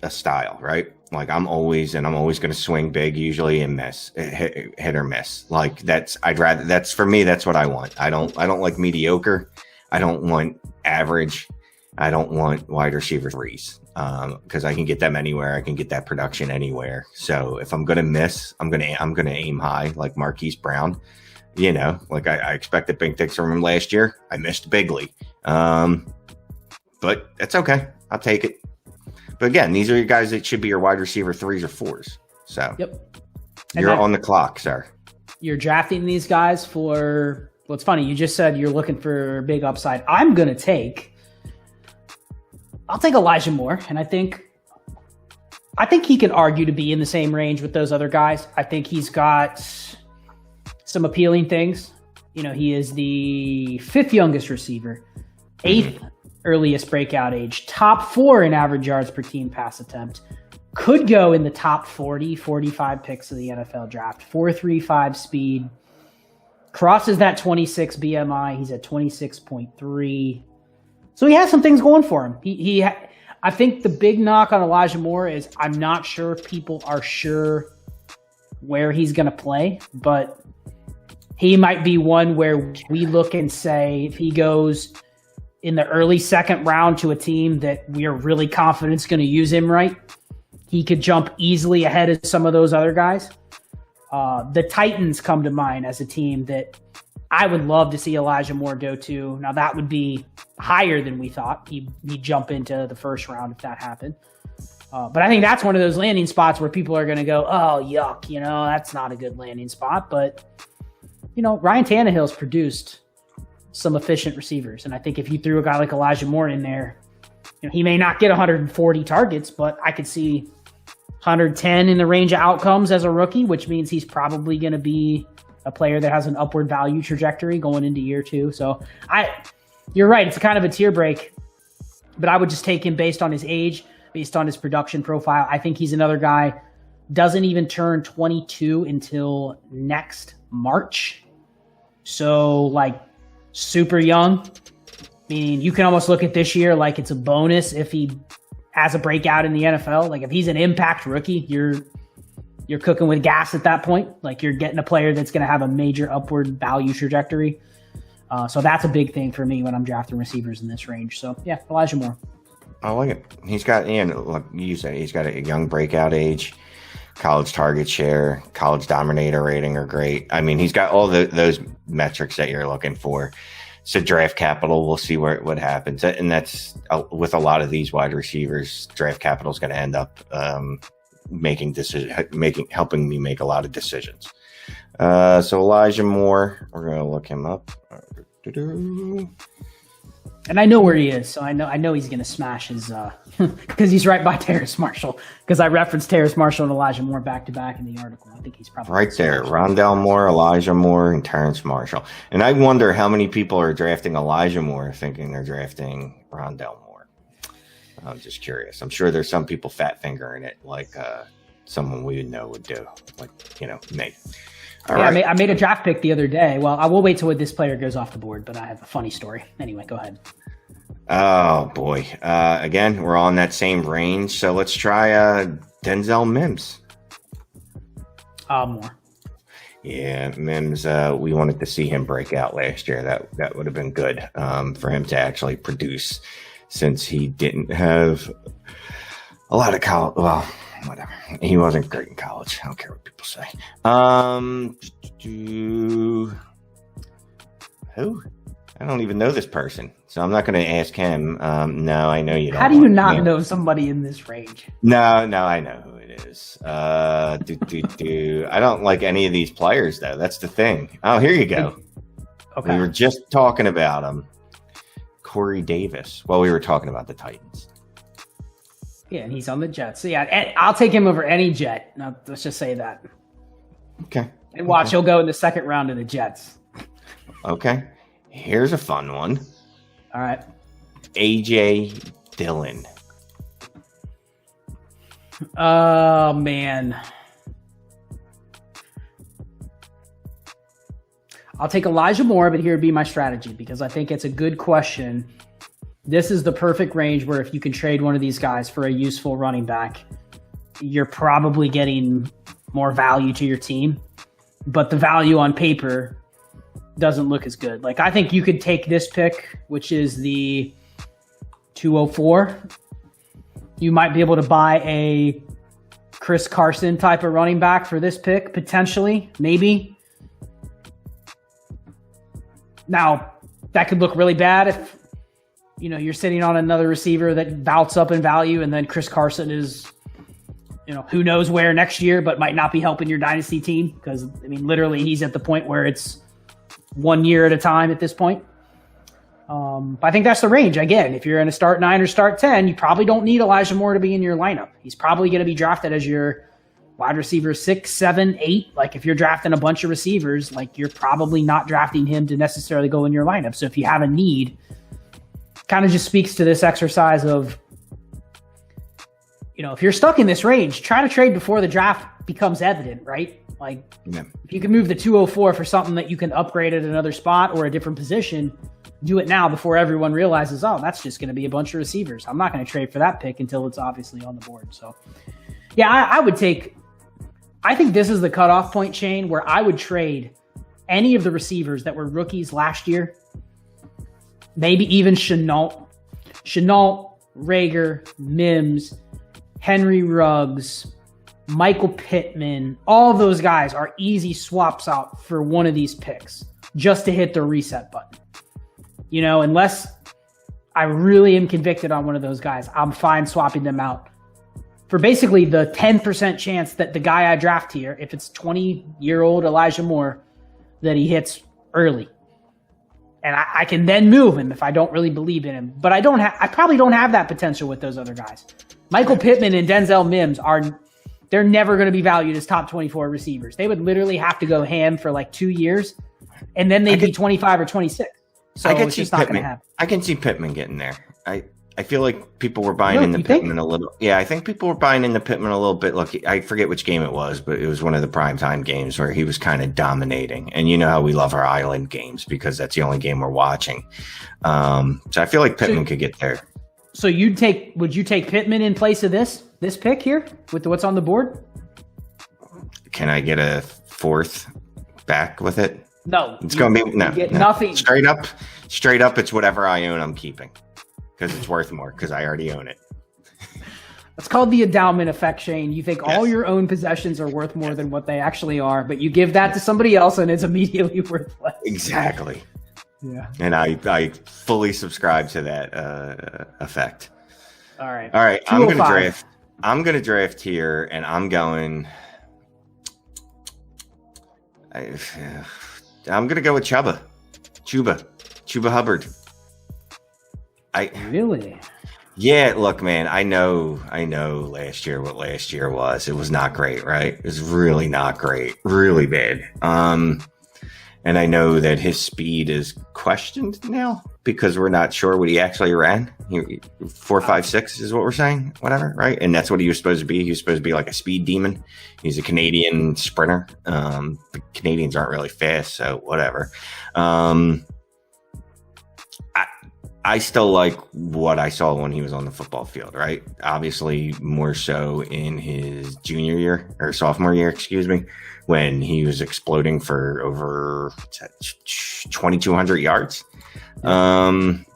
a style, right? Like I'm always going to swing big usually and miss, hit or miss. Like that's for me, that's what I want. I don't like mediocre. I don't want average. I don't want wide receiver threes because I can get them anywhere. I can get that production anywhere. So if I'm going to miss, I'm going to aim high like Marquise Brown. Like I expected big things from him last year. I missed bigly. But that's okay. I'll take it. But again, these are your guys that should be your wide receiver 3s or 4s. So you're on the clock, sir. You're drafting these guys for, well, it's funny. You just said you're looking for big upside. I'll take Elijah Moore. And I think he can argue to be in the same range with those other guys. I think he's got some appealing things. He is the 5th youngest receiver, 8th earliest breakout age, top 4 in average yards per team pass attempt, could go in the top 40, 45 picks of the NFL draft, 4.35 speed, crosses that 26 BMI. He's at 26.3. So he has some things going for him. I think the big knock on Elijah Moore is I'm not sure if people are sure where he's going to play, but he might be one where we look and say if he goes in the early 2nd round to a team that we are really confident is going to use him right, he could jump easily ahead of some of those other guys. The Titans come to mind as a team that I would love to see Elijah Moore go to. Now, that would be higher than we thought. He'd jump into the 1st round if that happened. But I think that's one of those landing spots where people are going to go, oh, yuck, that's not a good landing spot. But, Ryan Tannehill's produced some efficient receivers. And I think if you threw a guy like Elijah Moore in there, he may not get 140 targets, but I could see 110 in the range of outcomes as a rookie, which means he's probably going to be a player that has an upward value trajectory going into year 2. So you're right. It's kind of a tier break, but I would just take him based on his age, based on his production profile. I think he's another guy, doesn't even turn 22 until next March. So super young, meaning you can almost look at this year like it's a bonus if he has a breakout in the NFL. Like if he's an impact rookie, you're cooking with gas at that point. Like you're getting a player that's going to have a major upward value trajectory. So that's a big thing for me when I'm drafting receivers in this range. So yeah, Elijah Moore. I like it. He's got, like you say, he's got a young breakout age, college target share, college dominator rating are great. I mean, he's got all those metrics that you're looking for. So draft capital, we'll see what happens. And that's with a lot of these wide receivers, draft capital is going to end up helping me make a lot of decisions. So Elijah Moore, we're going to look him up. And I know where he is, so I know he's going to smash his because he's right by Terrace Marshall. Because I referenced Terrace Marshall and Elijah Moore back to back in the article. I think he's probably right there. Rondale Moore, Elijah Moore, and Terrace Marshall. And I wonder how many people are drafting Elijah Moore thinking they're drafting Rondale Moore. I'm just curious. I'm sure there's some people fat fingering it like someone we know would do, like me. All right. I made a draft pick the other day. Well, I will wait till this player goes off the board, but I have a funny story. Anyway, go ahead. Oh, boy. Again, we're all in that same range. So let's try Denzel Mims. More. Yeah, Mims, we wanted to see him break out last year. That would have been good for him to actually produce since he didn't have a lot of college. Well, whatever. He wasn't great in college. I don't care what people say. Who? I don't even know this person. So I'm not going to ask him. No, I know you don't. How do you not know somebody in this range? No, I know who it is. I don't like any of these players, though. That's the thing. Oh, here you go. Okay. We were just talking about him. Corey Davis. Well, we were talking about the Titans. Yeah, and he's on the Jets. So, yeah, I'll take him over any Jet. Now, let's just say that. Okay. And watch, he'll go in the second round of the Jets. Okay. Here's a fun one. All right. A.J. Dillon. Oh, man. I'll take Elijah Moore, but here would be my strategy because I think it's a good question. This is the perfect range where if you can trade one of these guys for a useful running back, you're probably getting more value to your team, but the value on paper doesn't look as good. Like, I think you could take this pick, which is the 204. You might be able to buy a Chris Carson type of running back for this pick, potentially, maybe. Now, that could look really bad if, you're sitting on another receiver that bouts up in value, and then Chris Carson is, who knows where next year, but might not be helping your dynasty team because, literally he's at the point where it's 1 year at a time at this point. But I think that's the range. Again, if you're going to start 9 or start 10, you probably don't need Elijah Moore to be in your lineup. He's probably going to be drafted as your wide receiver 6, 7, 8. Like, if you're drafting a bunch of receivers, like, you're probably not drafting him to necessarily go in your lineup. So if you have a need, kind of just speaks to this exercise of, if you're stuck in this range, try to trade before the draft becomes evident, right? Like, if you can move the 204 for something that you can upgrade at another spot or a different position, do it now before everyone realizes, oh, that's just going to be a bunch of receivers. I'm not going to trade for that pick until it's obviously on the board. So, yeah, I think this is the cutoff point, Shane, where I would trade any of the receivers that were rookies last year, maybe even Shenault, Reagor, Mims, Henry Ruggs, Michael Pittman. All of those guys are easy swaps out for one of these picks just to hit the reset button. Unless I really am convicted on one of those guys, I'm fine swapping them out for basically the 10% chance that the guy I draft here, if it's 20-year-old Elijah Moore, that he hits early. And I can then move him if I don't really believe in him. But I probably don't have that potential with those other guys. Michael Pittman and Denzel Mims they're never going to be valued as top 24 receivers. They would literally have to go ham for like 2 years, and then they'd be 25 or 26. So it's just not going to happen. I can see Pittman getting there. I feel like people were buying into Pittman a little. Yeah, I think people were buying into Pittman a little bit. Look, I forget which game it was, but it was one of the primetime games where he was kind of dominating. And you know how we love our island games because that's the only game we're watching. So I feel like Pittman could get there. So would you take Pittman in place of this pick here with what's on the board? Can I get a fourth back with it? No. It's going to be no. Nothing. Straight up, it's whatever I own, I'm keeping. Because it's worth more, because I already own it. It's called the endowment effect, Shane. You think all your own possessions are worth more than what they actually are, but you give that to somebody else and it's immediately worth less. Exactly. Yeah. And I fully subscribe to that effect. All right. I'm going to draft here, and I'm going to go with Chuba Hubbard. Really? Yeah, look, man, I know last year what last year was. It was not great, right? It was really not great. Really bad. And I know that his speed is questioned now because we're not sure what he actually ran. 4.56 is what we're saying, whatever, right? And that's what he was supposed to be. He was supposed to be like a speed demon. He's a Canadian sprinter. The Canadians aren't really fast, so whatever. I still like what I saw when he was on the football field, right? Obviously, more so in his sophomore year, when he was exploding for over 2,200 yards. I'm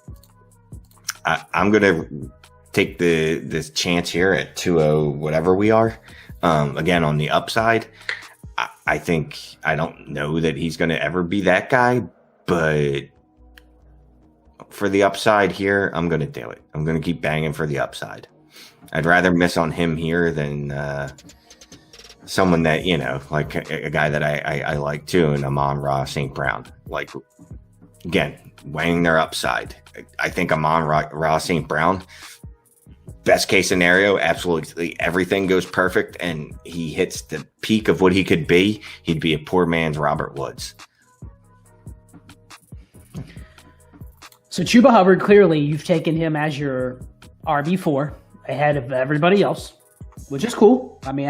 going to take this chance here at 2-0, whatever we are. Again, on the upside, I don't know that he's going to ever be that guy, but for the upside here, I'm going to do it. I'm going to keep banging for the upside. I'd rather miss on him here than someone that, like a guy that I like too, and Amon-Ra St. Brown. Like, again, weighing their upside. I think Amon-Ra St. Brown, best case scenario, absolutely everything goes perfect and he hits the peak of what he could be. He'd be a poor man's Robert Woods. So Chuba Hubbard, clearly you've taken him as your RB4 ahead of everybody else, which is cool. I mean,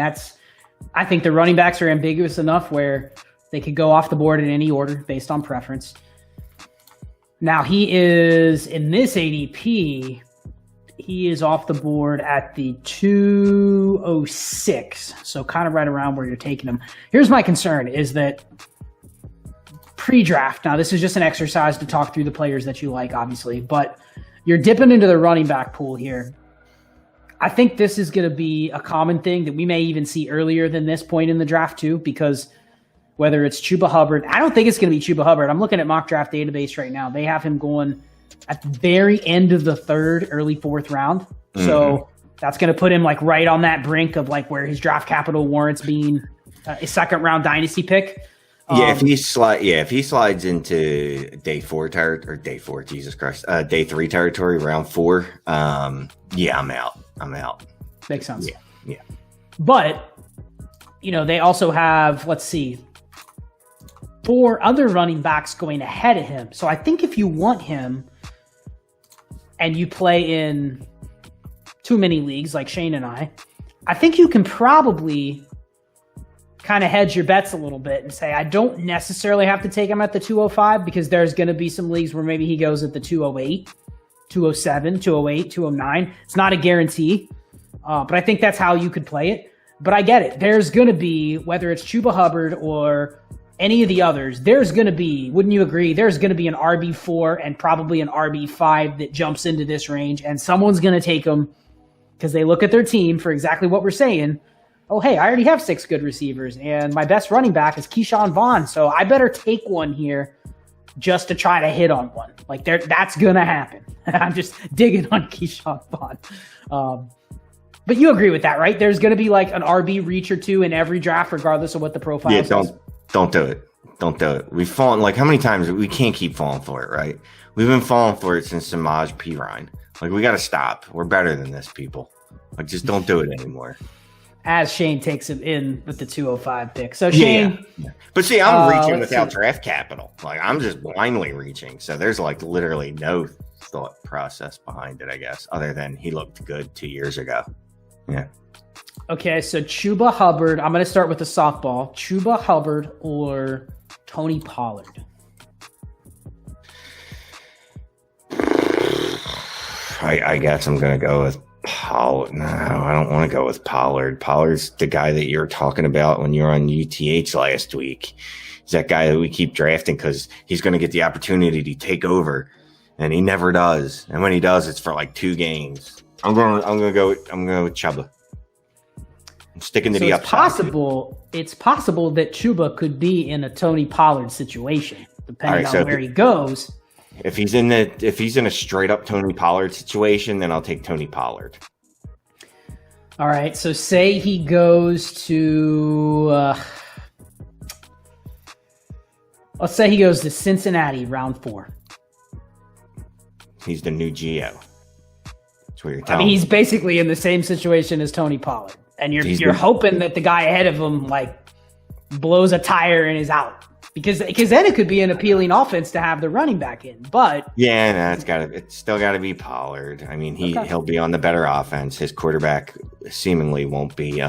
I think the running backs are ambiguous enough where they could go off the board in any order based on preference. Now he is, in this ADP, he is off the board at the 206. So kind of right around where you're taking him. Here's my concern is that pre-draft, now this is just an exercise to talk through the players that you like, obviously, but you're dipping into the running back pool here. I think this is going to be a common thing that we may even see earlier than this point in the draft too, because whether it's Chuba Hubbard, I don't think it's going to be Chuba Hubbard. I'm looking at mock draft database right now. They have him going at the very end of the third, early fourth round. Mm-hmm. So that's going to put him like right on that brink of like where his draft capital warrants being a second round dynasty pick. If he slides into day 3 territory, round 4. I'm out. Makes sense. Yeah. But they also have, let's see, 4 other running backs going ahead of him. So I think if you want him and you play in too many leagues like Shane and I think you can probably kind of hedge your bets a little bit and say, I don't necessarily have to take him at the 205 because there's going to be some leagues where maybe he goes at the 208, 207, 208, 209. It's not a guarantee, but I think that's how you could play it. But I get it. There's going to be, whether it's Chuba Hubbard or any of the others, there's going to be, wouldn't you agree, there's going to be an RB4 and probably an RB5 that jumps into this range, and someone's going to take them because they look at their team for exactly what we're saying. Oh, hey, I already have 6 good receivers, and my best running back is Keyshawn Vaughn, so I better take one here just to try to hit on one. Like, that's going to happen. I'm just digging on Keyshawn Vaughn. But you agree with that, right? There's going to be like an RB reach or 2 in every draft, regardless of what the profile is. Yeah, don't do it. Don't do it. We've fallen, like, how many times? We can't keep falling for it, right? We've been falling for it since Samaj Pirine. Like, we got to stop. We're better than this, people. Like, just don't do it anymore. As Shane takes him in with the 205 pick. So Shane, but see, I'm reaching without draft capital. Like, I'm just blindly reaching. So there's like literally no thought process behind it, I guess, other than he looked good 2 years ago. Yeah. Okay, so Chuba Hubbard. I'm going to start with the softball. Chuba Hubbard or Tony Pollard? I guess I'm going to go with Pollard. No, I don't want to go with Pollard. Pollard's the guy that you were talking about when you were on UTH last week. He's that guy that we keep drafting because he's going to get the opportunity to take over, and he never does. And when he does, it's for like 2 games. I'm going to go with Chuba. I'm sticking to the upside. It's possible that Chuba could be in a Tony Pollard situation, depending on where he goes. If he's in a straight up Tony Pollard situation, then I'll take Tony Pollard. All right. So say he goes to, let's say he goes to Cincinnati round 4. He's the new Geo. That's what you're telling me. He's basically in the same situation as Tony Pollard, and you're hoping that the guy ahead of him like blows a tire and is out. Because then it could be an appealing offense to have the running back in, but it's still got to be Pollard. I mean, he'll be on the better offense. His quarterback seemingly won't be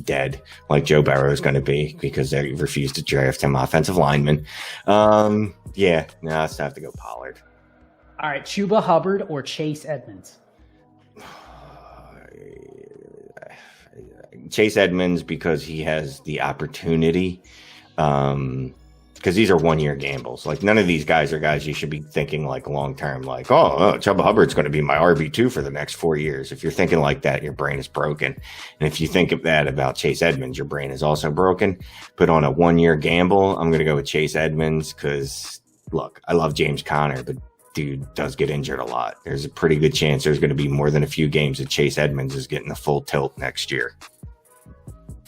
dead like Joe Burrow is going to be because they refused to draft him offensive lineman. It's have to go Pollard. All right, Chuba Hubbard or Chase Edmonds? Chase Edmonds because he has the opportunity. Because these are 1-year gambles. Like, none of these guys are guys you should be thinking like long term. Like, Chuba Hubbard's going to be my RB2 for the next 4 years. If you're thinking like that, your brain is broken. And if you think of that about Chase Edmonds, your brain is also broken. But on a 1-year gamble, I'm going to go with Chase Edmonds because, look, I love James Conner, but dude does get injured a lot. There's a pretty good chance there's going to be more than a few games that Chase Edmonds is getting the full tilt next year.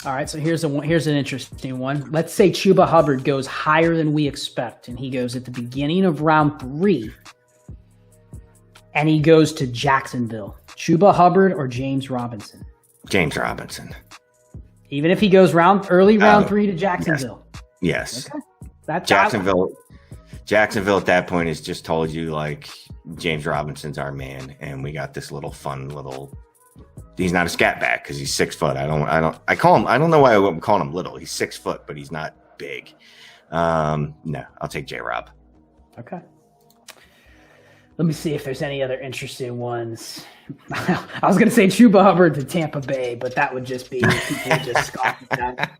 All right, so here's an interesting one. Let's say Chuba Hubbard goes higher than we expect, and he goes at the beginning of round 3, and he goes to Jacksonville. Chuba Hubbard or James Robinson? James Robinson. Even if he goes round 3 to Jacksonville? Yes. Okay. That's Jacksonville at that point has just told you, like, James Robinson's our man, and we got this little fun little. He's not a scat back because he's 6 foot. I don't know why I'm calling him little. He's 6 foot, but he's not big. No, I'll take J-Rob. Okay. Let me see if there's any other interesting ones. I was going to say Chuba Hubbard to Tampa Bay, but that would just be people just scoff at that.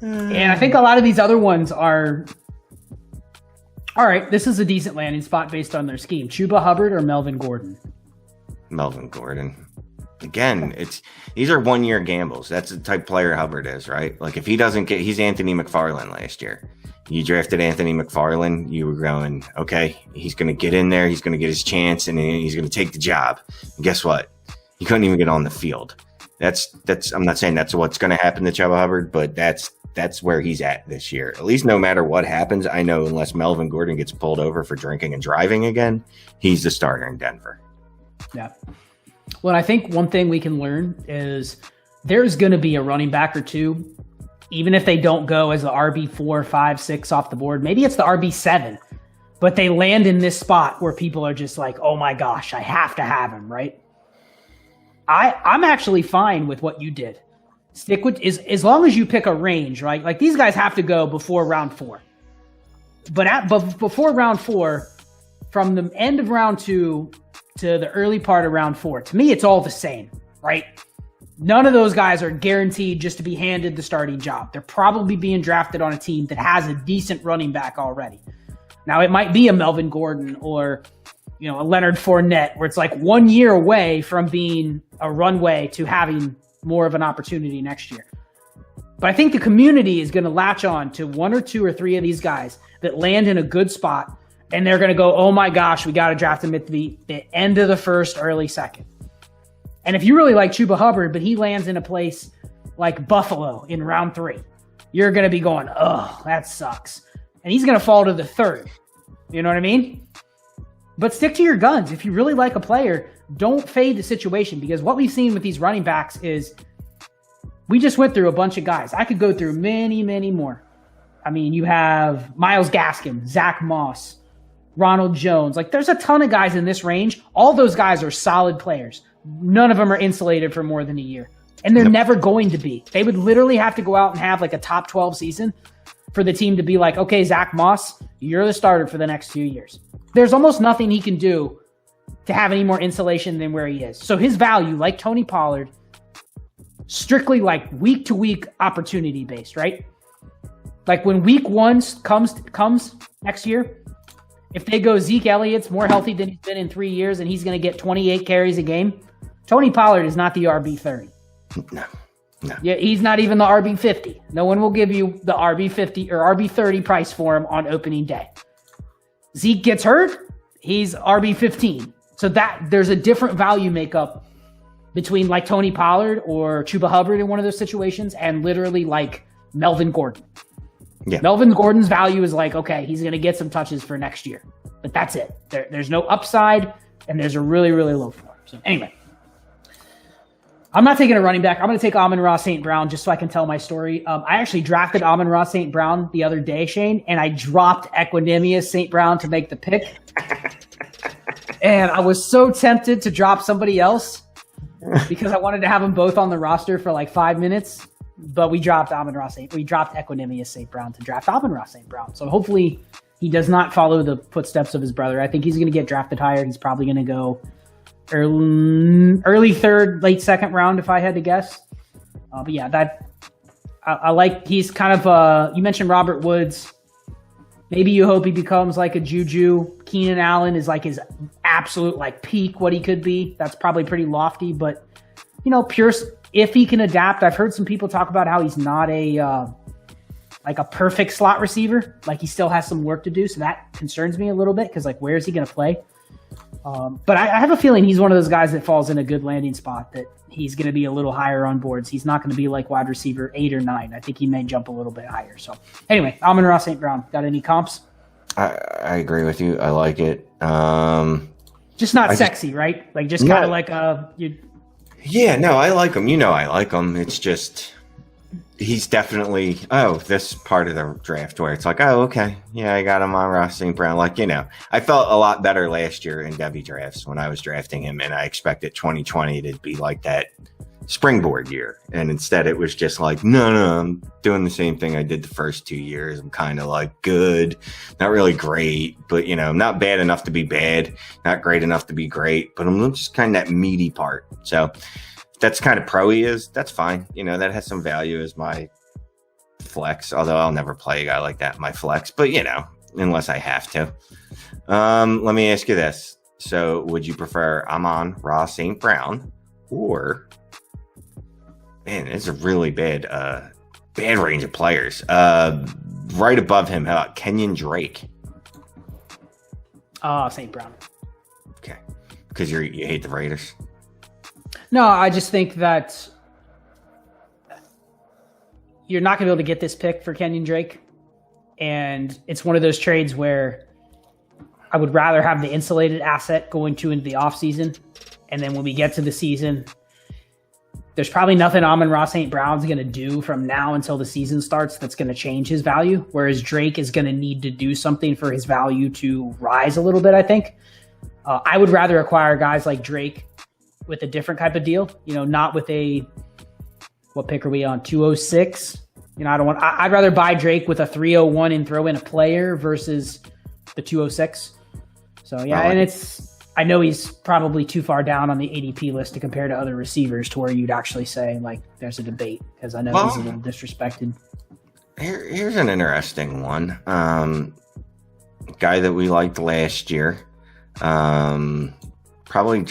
And I think a lot of these other ones are, all right, this is a decent landing spot based on their scheme. Chuba Hubbard or Melvin Gordon? Melvin Gordon. Again, these are 1-year gambles. That's the type player Hubbard is, right? Like if he doesn't get, he's Anthony McFarland last year. You drafted Anthony McFarland, you were going, okay, he's going to get in there, he's going to get his chance, and he's going to take the job. And guess what? He couldn't even get on the field. That's. I'm not saying that's what's going to happen to Chuba Hubbard, but that's where he's at this year. At least no matter what happens, I know unless Melvin Gordon gets pulled over for drinking and driving again, he's the starter in Denver. Yeah. Well, I think one thing we can learn is there's going to be a running back or two, even if they don't go as the RB4, 5, 6 off the board. Maybe it's the RB7, but they land in this spot where people are just like, oh my gosh, I have to have him, right? I'm actually fine with what you did. Stick with as long as you pick a range, right? Like these guys have to go before round 4. But before round 4, from the end of round 2 to the early part of round 4, to me, it's all the same, right? None of those guys are guaranteed just to be handed the starting job. They're probably being drafted on a team that has a decent running back already. Now, it might be a Melvin Gordon or, a Leonard Fournette, where it's like 1 year away from being a runway to having more of an opportunity next year. But I think the community is going to latch on to 1 or 2 or 3 of these guys that land in a good spot, and they're going to go, oh my gosh, we got to draft him at the end of the first, early second. And if you really like Chuba Hubbard, but he lands in a place like Buffalo in round 3, you're going to be going, oh, that sucks. And he's going to fall to the 3rd. You know what I mean? But stick to your guns. If you really like a player, don't fade the situation, because what we've seen with these running backs is we just went through a bunch of guys. I could go through many, many more. I mean, you have Myles Gaskin, Zach Moss, Ronald Jones. Like, there's a ton of guys in this range. All those guys are solid players. None of them are insulated for more than a year. And they're never going to be. They would literally have to go out and have like a top 12 season for the team to be like, okay, Zach Moss, you're the starter for the next 2 years. There's almost nothing he can do to have any more insulation than where he is. So his value, like Tony Pollard, strictly like week to week opportunity based, right? Like when week 1 comes next year, if they go Zeke Elliott's more healthy than he's been in 3 years and he's going to get 28 carries a game, Tony Pollard is not the RB30. No. Yeah, he's not even the RB50. No one will give you the RB50 or RB30 price for him on opening day. Zeke gets hurt, he's RB15. So that there's a different value makeup between like Tony Pollard or Chuba Hubbard in one of those situations and literally like Melvin Gordon. Yeah. Melvin Gordon's value is like, okay, he's going to get some touches for next year. But that's it. There's no upside, and there's a really, really low floor. So anyway, I'm not taking a running back. I'm going to take Amon-Ra St. Brown just so I can tell my story. I actually drafted Amon-Ra St. Brown the other day, Shane, and I dropped Equinemius St. Brown to make the pick. And I was so tempted to drop somebody else because I wanted to have them both on the roster for like 5 minutes. But we dropped Equinemius St. Brown to draft Amon-Ra St. Brown. So hopefully he does not follow the footsteps of his brother. I think he's going to get drafted higher. He's probably going to go early 3rd, late 2nd round, if I had to guess. But yeah, I like, he's kind of, you mentioned Robert Woods. Maybe you hope he becomes like a Juju. Keenan Allen is like his absolute like peak, what he could be. That's probably pretty lofty, but if he can adapt. I've heard some people talk about how he's not a like a perfect slot receiver. Like he still has some work to do. So that concerns me a little bit because like, where is he going to play? But I have a feeling he's one of those guys that falls in a good landing spot that he's going to be a little higher on boards. He's not going to be like wide receiver 8 or 9. I think he may jump a little bit higher. So anyway, Amon-Ra St. Brown. Got any comps? I agree with you. I like it. Just not sexy, right? Like just kind of like Yeah, no, I like him. You know I like him. It's just he's definitely this part of the draft where it's like, oh, okay, yeah, I got him on Ross St. Brown. Like, I felt a lot better last year in Devy drafts when I was drafting him, and I expected 2020 to be like that springboard year. And instead it was just like, no, I'm doing the same thing I did the first 2 years. I'm kind of like good, not really great, but not bad enough to be bad, not great enough to be great, but I'm just kind of that meaty part. So that's kind of pro he is. That's fine. That has some value as my flex, although I'll never play a guy like that in my flex, but unless I have to. Let me ask you this. So would you prefer Amon-Ra St. Brown or, man, it's a really bad range of players. Right above him, how about Kenyon Drake? St. Brown. Okay. Because you hate the Raiders? No, I just think that you're not going to be able to get this pick for Kenyon Drake. And it's one of those trades where I would rather have the insulated asset going into the offseason. And then when we get to the season, there's probably nothing Amon-Ra St. Brown's going to do from now until the season starts that's going to change his value. Whereas Drake is going to need to do something for his value to rise a little bit, I think. I would rather acquire guys like Drake with a different type of deal, not with what pick are we on? 206. I'd rather buy Drake with a 301 and throw in a player versus the 206. So yeah, and I know he's probably too far down on the ADP list to compare to other receivers to where you'd actually say like there's a debate because I know he's a little disrespected. Here's an interesting one. Guy that we liked last year, probably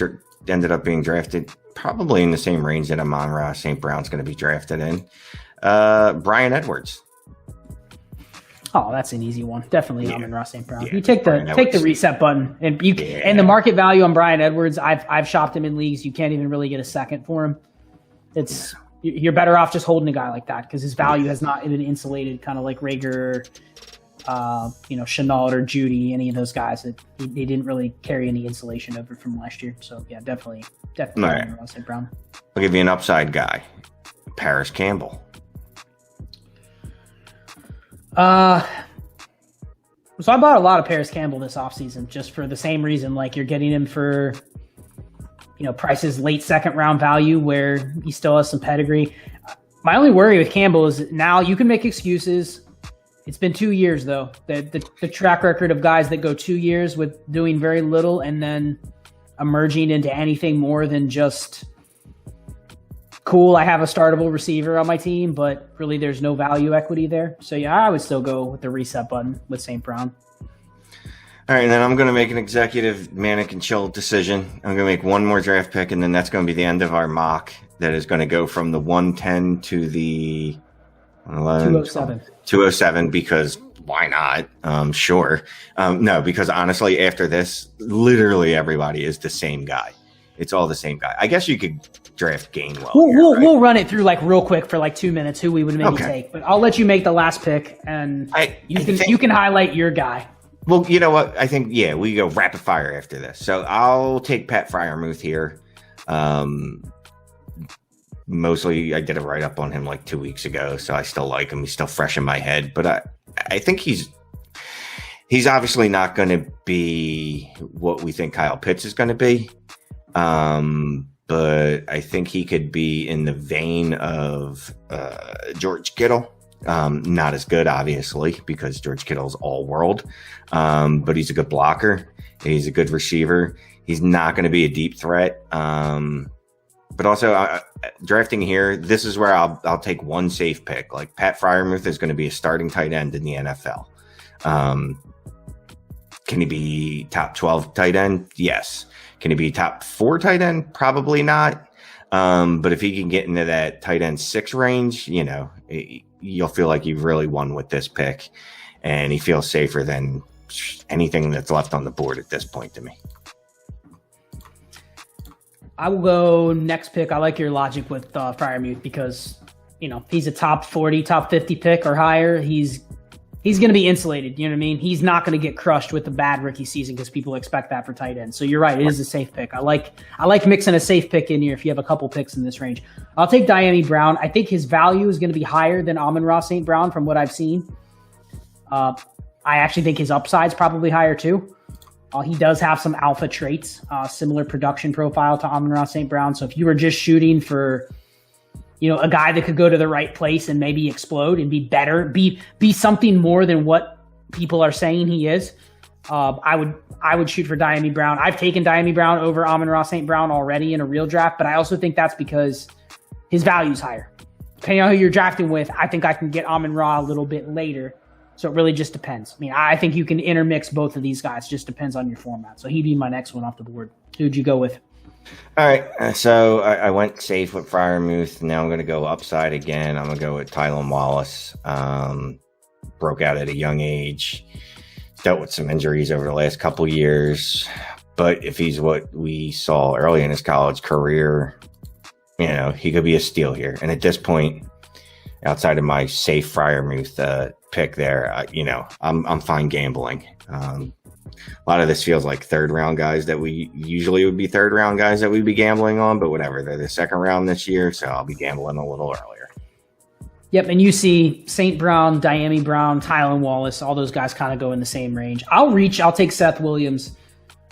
ended up being drafted probably in the same range that Amon-Ra St. Brown's going to be drafted in. Bryan Edwards. Oh, that's an easy one. Definitely Amon-Ra St. Brown. Yeah, you take the reset button and and the market value on Bryan Edwards. I've shopped him in leagues. You can't even really get a second for him. You're better off just holding a guy like that because his value has not been insulated, kind of like Rager, Chenault or Judy, any of those guys that they didn't really carry any insulation over from last year. So yeah, definitely right. St. Brown. I'll give you an upside guy, Paris Campbell. So I bought a lot of Paris Campbell this offseason just for the same reason. Like you're getting him for, prices late second round value where he still has some pedigree. My only worry with Campbell is now you can make excuses. It's been 2 years though. The track record of guys that go 2 years with doing very little and then emerging into anything more than just cool, I have a startable receiver on my team, but really there's no value equity there. So yeah, I would still go with the reset button with St. Brown. All right, and then I'm going to make an executive manic and chill decision. I'm going to make one more draft pick, and then that's going to be the end of our mock. That is going to go from the 110 to the 207 because why not? Sure. No, because honestly, after this, literally everybody is the same guy. It's all the same guy. I guess you could draft Gainwell. We'll run it through like real quick for like 2 minutes who we would maybe take, but I'll let you make the last pick and you can highlight your guy. Well, you know what? I think we go rapid fire after this. So I'll take Pat Freiermuth here. Mostly, I did a write up on him like 2 weeks ago, so I still like him. He's still fresh in my head, but I think he's obviously not going to be what we think Kyle Pitts is going to be. But I think he could be in the vein of George Kittle. Not as good, obviously, because George Kittle's all world. But he's a good blocker. He's a good receiver. He's not going to be a deep threat. But also drafting here, this is where I'll take one safe pick. Like Pat Freiermuth is going to be a starting tight end in the NFL. Can he be top 12 tight end? Yes. Can he be top 4 tight end? Probably not. But if he can get into that tight end 6 range, you'll feel like you've really won with this pick, and he feels safer than anything that's left on the board at this point to me. I will go next pick. I like your logic with Freiermuth because, he's a top 40, top 50 pick or higher. He's going to be insulated. You know what I mean? He's not going to get crushed with a bad rookie season because people expect that for tight ends. So you're right. It is a safe pick. I like mixing a safe pick in here if you have a couple picks in this range. I'll take Dyami Brown. I think his value is going to be higher than Amon-Ra St. Brown from what I've seen. I actually think his upside's probably higher too. He does have some alpha traits, similar production profile to Amon-Ra St. Brown. So if you were just shooting for, a guy that could go to the right place and maybe explode and be better, be something more than what people are saying he is, I would shoot for Dyami Brown. I've taken Dyami Brown over Amon-Ra St. Brown already in a real draft, but I also think that's because his value's higher. Depending on who you're drafting with, I think I can get Amon-Ra a little bit later. So it really just depends. I mean, I think you can intermix both of these guys. Just depends on your format. So he'd be my next one off the board. Who'd you go with? All right. So I went safe with Freiermuth. Now I'm going to go upside again. I'm going to go with Tylan Wallace. Broke out at a young age. Dealt with some injuries over the last couple years. But if he's what we saw early in his college career, he could be a steal here. And at this point, outside of my safe Freiermuth pick there, I'm fine gambling. A lot of this feels like third round guys that we usually would be third round guys that we'd be gambling on, but whatever. They're the second round this year, so I'll be gambling a little earlier. Yep, and you see St. Brown, Dyami Brown, Tylan Wallace, all those guys kind of go in the same range. I'll take Seth Williams.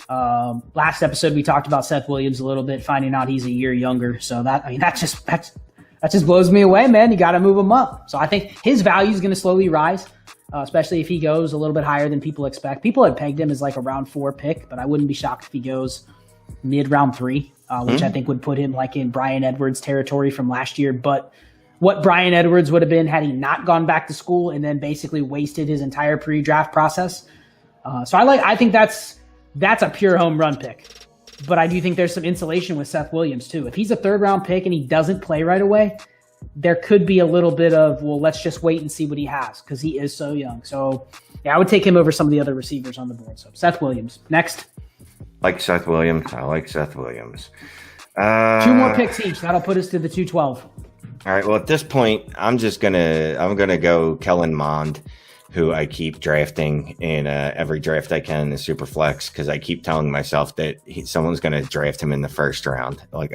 Last episode we talked about Seth Williams a little bit, finding out he's a year younger. So that just blows me away, man. You got to move him up. So I think his value is going to slowly rise, especially if he goes a little bit higher than people expect. People had pegged him as like a round 4 pick, but I wouldn't be shocked if he goes mid round 3, which I think would put him like in Bryan Edwards territory from last year. But what Bryan Edwards would have been had he not gone back to school and then basically wasted his entire pre-draft process. So I think that's a pure home run pick. But I do think there's some insulation with Seth Williams too. If he's a third round pick and he doesn't play right away, there could be a little bit of, well, let's just wait and see what he has because he is so young. So yeah, I would take him over some of the other receivers on the board. So Seth Williams next. I like Seth Williams. 2 more picks each. That'll put us to the 212. All right. Well, at this point, I'm gonna go Kellen Mond, who I keep drafting in every draft I can in the Superflex because I keep telling myself that someone's going to draft him in the first round. Like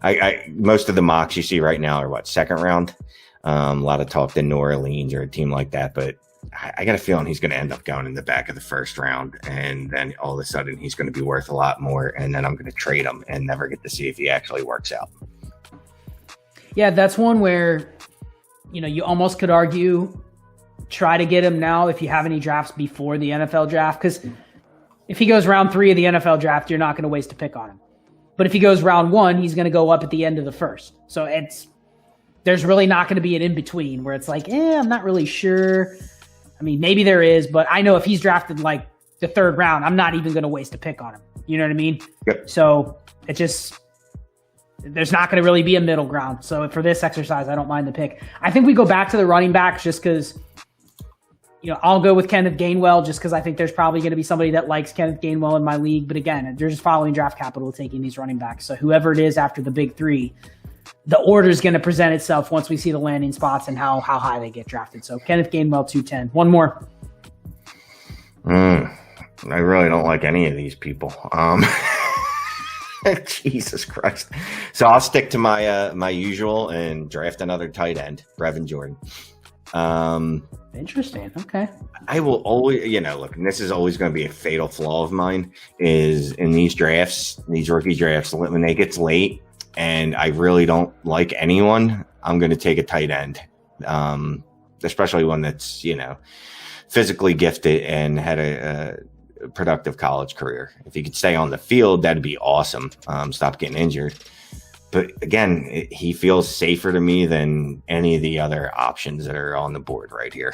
I most of the mocks you see right now are second round. A lot of talk to New Orleans or a team like that, but I got a feeling he's going to end up going in the back of the first round, and then all of a sudden he's going to be worth a lot more, and then I'm going to trade him and never get to see if he actually works out. Yeah, that's one where you almost could argue. Try to get him now if you have any drafts before the NFL draft, because if he goes round 3 of the NFL draft, you're not going to waste a pick on him. But if he goes round 1, he's going to go up at the end of the first. So there's really not going to be an in-between where it's like, I'm not really sure. I mean, maybe there is, but I know if he's drafted like the 3rd round, I'm not even going to waste a pick on him. You know what I mean? Yep. So there's not going to really be a middle ground. So for this exercise, I don't mind the pick. I think we go back to the running backs just because I'll go with Kenneth Gainwell just because I think there's probably going to be somebody that likes Kenneth Gainwell in my league. But again, they're just following draft capital taking these running backs. So whoever it is after the big 3, the order is going to present itself once we see the landing spots and how high they get drafted. So Kenneth Gainwell, 210. One more. I really don't like any of these people. Jesus Christ. So I'll stick to my usual and draft another tight end, Brevin Jordan. Interesting. Okay. I will always, look, and this is always going to be a fatal flaw of mine is in these rookie drafts, when they get late and I really don't like anyone, I'm going to take a tight end. Especially one that's, physically gifted and had a productive college career. If he could stay on the field, that'd be awesome. Stop getting injured. But again, he feels safer to me than any of the other options that are on the board right here.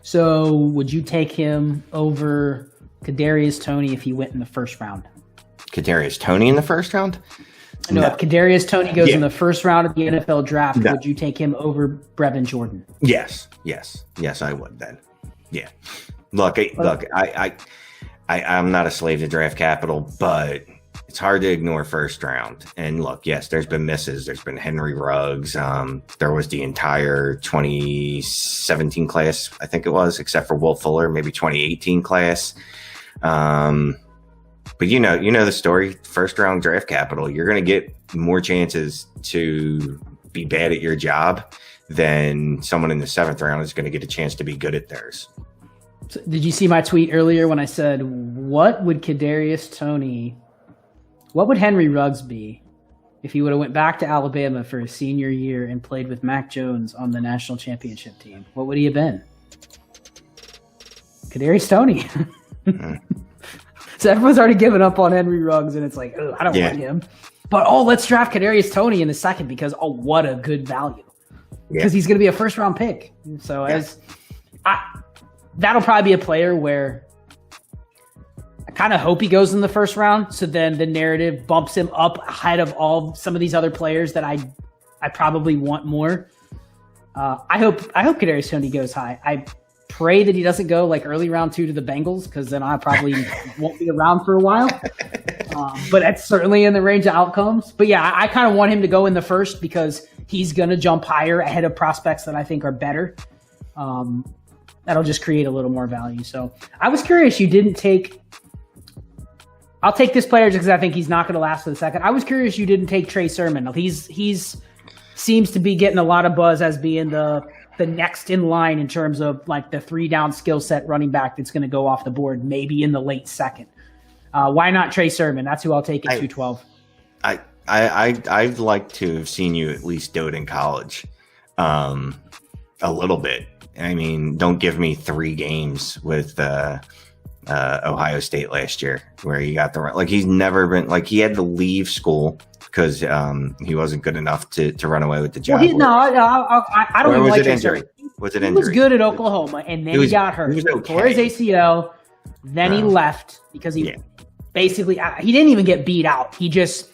So would you take him over Kadarius Toney if he went in the first round? Kadarius Toney in the first round? No. If Kadarius Toney goes in the first round of the NFL draft, would you take him over Brevin Jordan? Yes, I would then. Yeah. Look, I'm not a slave to draft capital, but it's hard to ignore first round. And look, yes, there's been misses. There's been Henry Ruggs. There was the entire 2017 class, I think it was, except for Will Fuller, maybe 2018 class. But you know the story. First round draft capital, you're going to get more chances to be bad at your job than someone in the 7th round is going to get a chance to be good at theirs. So did you see my tweet earlier when I said, what would Kadarius Toney, what would Henry Ruggs be if he would have went back to Alabama for his senior year and played with Mac Jones on the national championship team? What would he have been? Kadarius Toney. So everyone's already given up on Henry Ruggs, and it's like, I don't want him. But, let's draft Kadarius Toney in the 2nd because, what a good value. Because he's going to be a first-round pick. So that'll probably be a player where I kind of hope he goes in the 1st round. So then the narrative bumps him up ahead of some of these other players that I probably want more. I hope Kadarius Toney goes high. I pray that he doesn't go like early round 2 to the Bengals, because then I probably won't be around for a while. But that's certainly in the range of outcomes. But yeah, I kind of want him to go in the 1st because he's going to jump higher ahead of prospects that I think are better. That'll just create a little more value. So I was curious you didn't take – I'll take this player just because I think he's not going to last for the 2nd. I was curious you didn't take Trey Sermon. He's seems to be getting a lot of buzz as being the next in line in terms of like the 3-down skill set running back that's going to go off the board maybe in the late 2nd. Why not Trey Sermon? That's who I'll take at 212. I'd like to have seen you at least do it in college a little bit. I mean, don't give me 3 games with Ohio State last year where he got he's never been he had to leave school because he wasn't good enough to run away with the job. I don't even like injury. Was it injury? He was good at Oklahoma, and then he got hurt. He tore his ACL. Then he left because he basically he didn't even get beat out. He had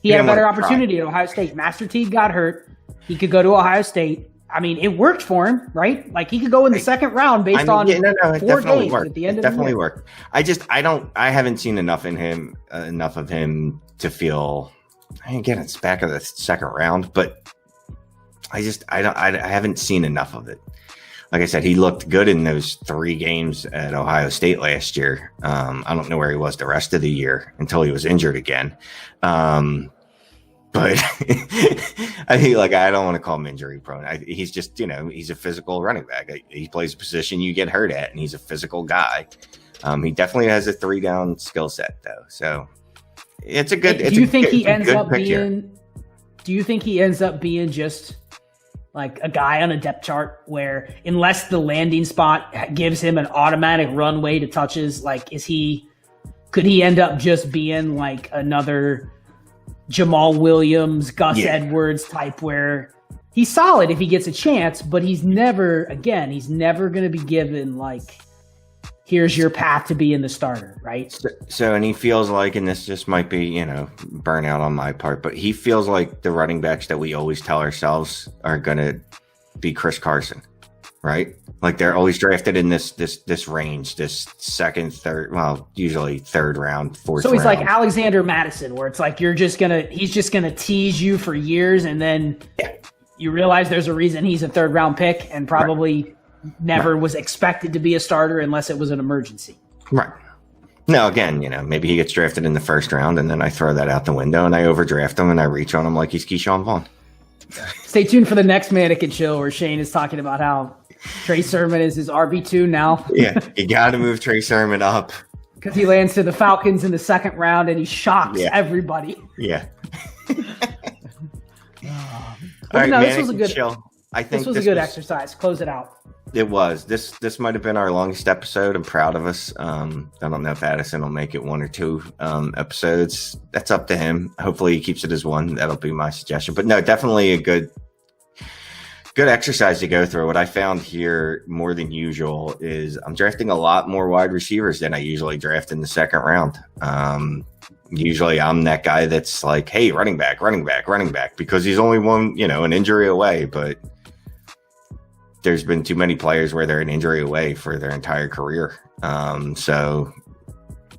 a better opportunity at Ohio State. Master Teague got hurt. He could go to Ohio State. I mean, it worked for him, right? Like he could go in the 2nd round based on 4 games at the end of the year. Definitely worked. I haven't seen enough of him to feel. Again, it's back of the 2nd round, but I haven't seen enough of it. Like I said, he looked good in those 3 games at Ohio State last year. I don't know where he was the rest of the year until he was injured again. But I think I don't want to call him injury prone. He's just, he's a physical running back. He plays a position you get hurt at, and he's a physical guy. He definitely has a 3-down skill set though. So it's a good, do you think he ends up being just like a guy on a depth chart where unless the landing spot gives him an automatic runway to touches, could he end up just being like another Jamal Williams, Gus Edwards type where he's solid if he gets a chance, but he's never going to be given here's your path to being the starter, right? So, and he feels and this just might be, burnout on my part, but he feels like the running backs that we always tell ourselves are going to be Chris Carson, right? They're always drafted in this range, this 2nd, 3rd, usually 3rd round, 4th round. So he's like Alexander Madison, where it's he's just gonna tease you for years, and then you realize there's a reason he's a 3rd round pick and probably never was expected to be a starter unless it was an emergency. Right. No, again, maybe he gets drafted in the 1st round, and then I throw that out the window and I overdraft him and I reach on him like he's Keyshawn Vaughn. Stay tuned for the next Mannequin Show where Shane is talking about how Trey Sermon is his RB2 now. Yeah, you got to move Trey Sermon up. Because he lands to the Falcons in the 2nd round and he shocks everybody. Yeah. This was a good chill. I think this was a good exercise. Close it out. It was. This might have been our longest episode. I'm proud of us. I don't know if Addison will make it 1 or 2 episodes. That's up to him. Hopefully he keeps it as 1. That'll be my suggestion. But no, definitely a good exercise to go through. What I found here more than usual is I'm drafting a lot more wide receivers than I usually draft in the 2nd round. usually I'm that guy that's like, hey, running back, because he's only one, an injury away. But there's been too many players where they're an injury away for their entire career. So,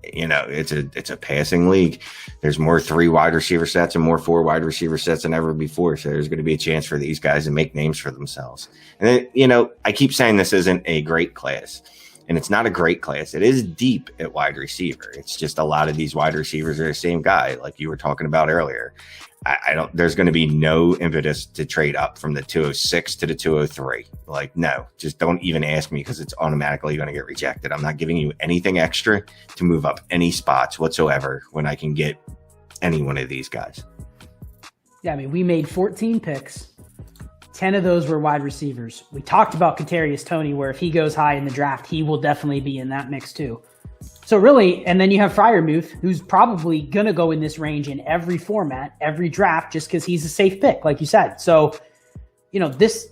it's a passing league. There's more 3 wide receiver sets and more 4 wide receiver sets than ever before. So there's going to be a chance for these guys to make names for themselves. And then, I keep saying this isn't a great class. And it's not a great class. It is deep at wide receiver. It's just a lot of these wide receivers are the same guy, like you were talking about earlier. There's going to be no impetus to trade up from the 206 to the 203. Like, no, just don't even ask me, because it's automatically going to get rejected. I'm not giving you anything extra to move up any spots whatsoever when I can get any one of these guys. Yeah, I mean, we made 14 picks. 10 of those were wide receivers. We talked about Kadarius Toney, where if he goes high in the draft, he will definitely be in that mix too. So really, and then you have Freiermuth, who's probably going to go in this range in every format, every draft, just because he's a safe pick, like you said. So, this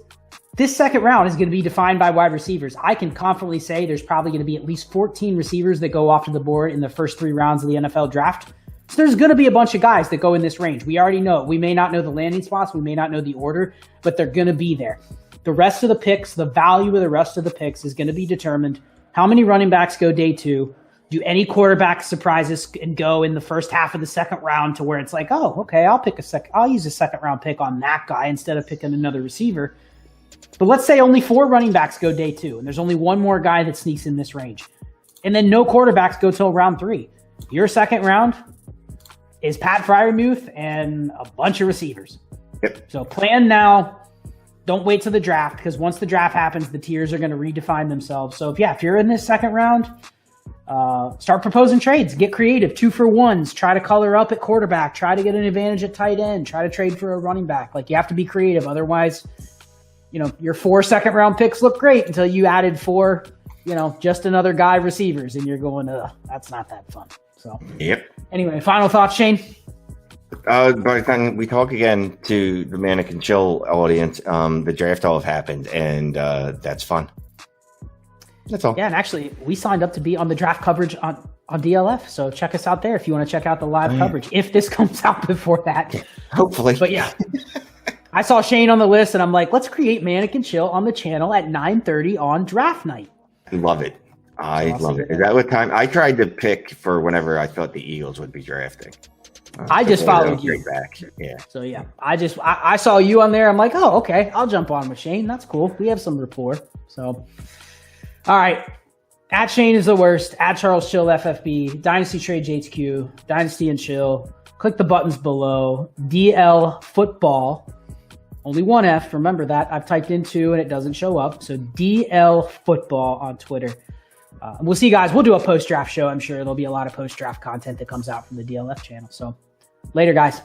second round is going to be defined by wide receivers. I can confidently say there's probably going to be at least 14 receivers that go off to the board in the first 3 rounds of the NFL draft. So there's going to be a bunch of guys that go in this range. We already know. We may not know the landing spots. We may not know the order, but they're going to be there. The rest of the picks, the value of the rest of the picks is going to be determined. How many running backs go day 2? Do any quarterback surprises and go in the first half of the second round to where it's like, oh, okay, I'll use a second round pick on that guy instead of picking another receiver. But let's say only 4 running backs go day 2, and there's only one more guy that sneaks in this range. And then no quarterbacks go till round 3. Your second round is Pat Freiermuth and a bunch of receivers. Yep. So plan now. Don't wait till the draft, because once the draft happens, the tiers are going to redefine themselves. So if you're in this second round, start proposing trades. Get creative. 2-for-1s. Try to color up at quarterback. Try to get an advantage at tight end. Try to trade for a running back. Like, you have to be creative. Otherwise, your 4 second round picks look great until you added 4, just another guy receivers, and you're going, that's not that fun. So, yep. Anyway, final thoughts, Shane? By the time we talk again to the Manic and Chill audience, the draft will have happened, and that's fun. That's all. Yeah, and actually, we signed up to be on the draft coverage on DLF, so check us out there if you want to check out the live coverage, if this comes out before that. Hopefully. But yeah, I saw Shane on the list, and I'm like, let's create Manic and Chill on the channel at 9:30 on draft night. Love it. I love it. Is that what time? I tried to pick for whenever I thought the Eagles would be drafting. I just followed you. Back. Yeah. So yeah, I saw you on there. I'm like, oh, okay, I'll jump on with Shane. That's cool. We have some rapport. So, all right. At Shane is the worst. At Charles Chill FFB. Dynasty Trade HQ. Dynasty and Chill. Click the buttons below. DL Football. Only one F. Remember that. I've typed in 2 and it doesn't show up. So DL Football on Twitter. We'll see you guys. We'll do a post-draft show. I'm sure there'll be a lot of post-draft content that comes out from the DLF channel. So later, guys.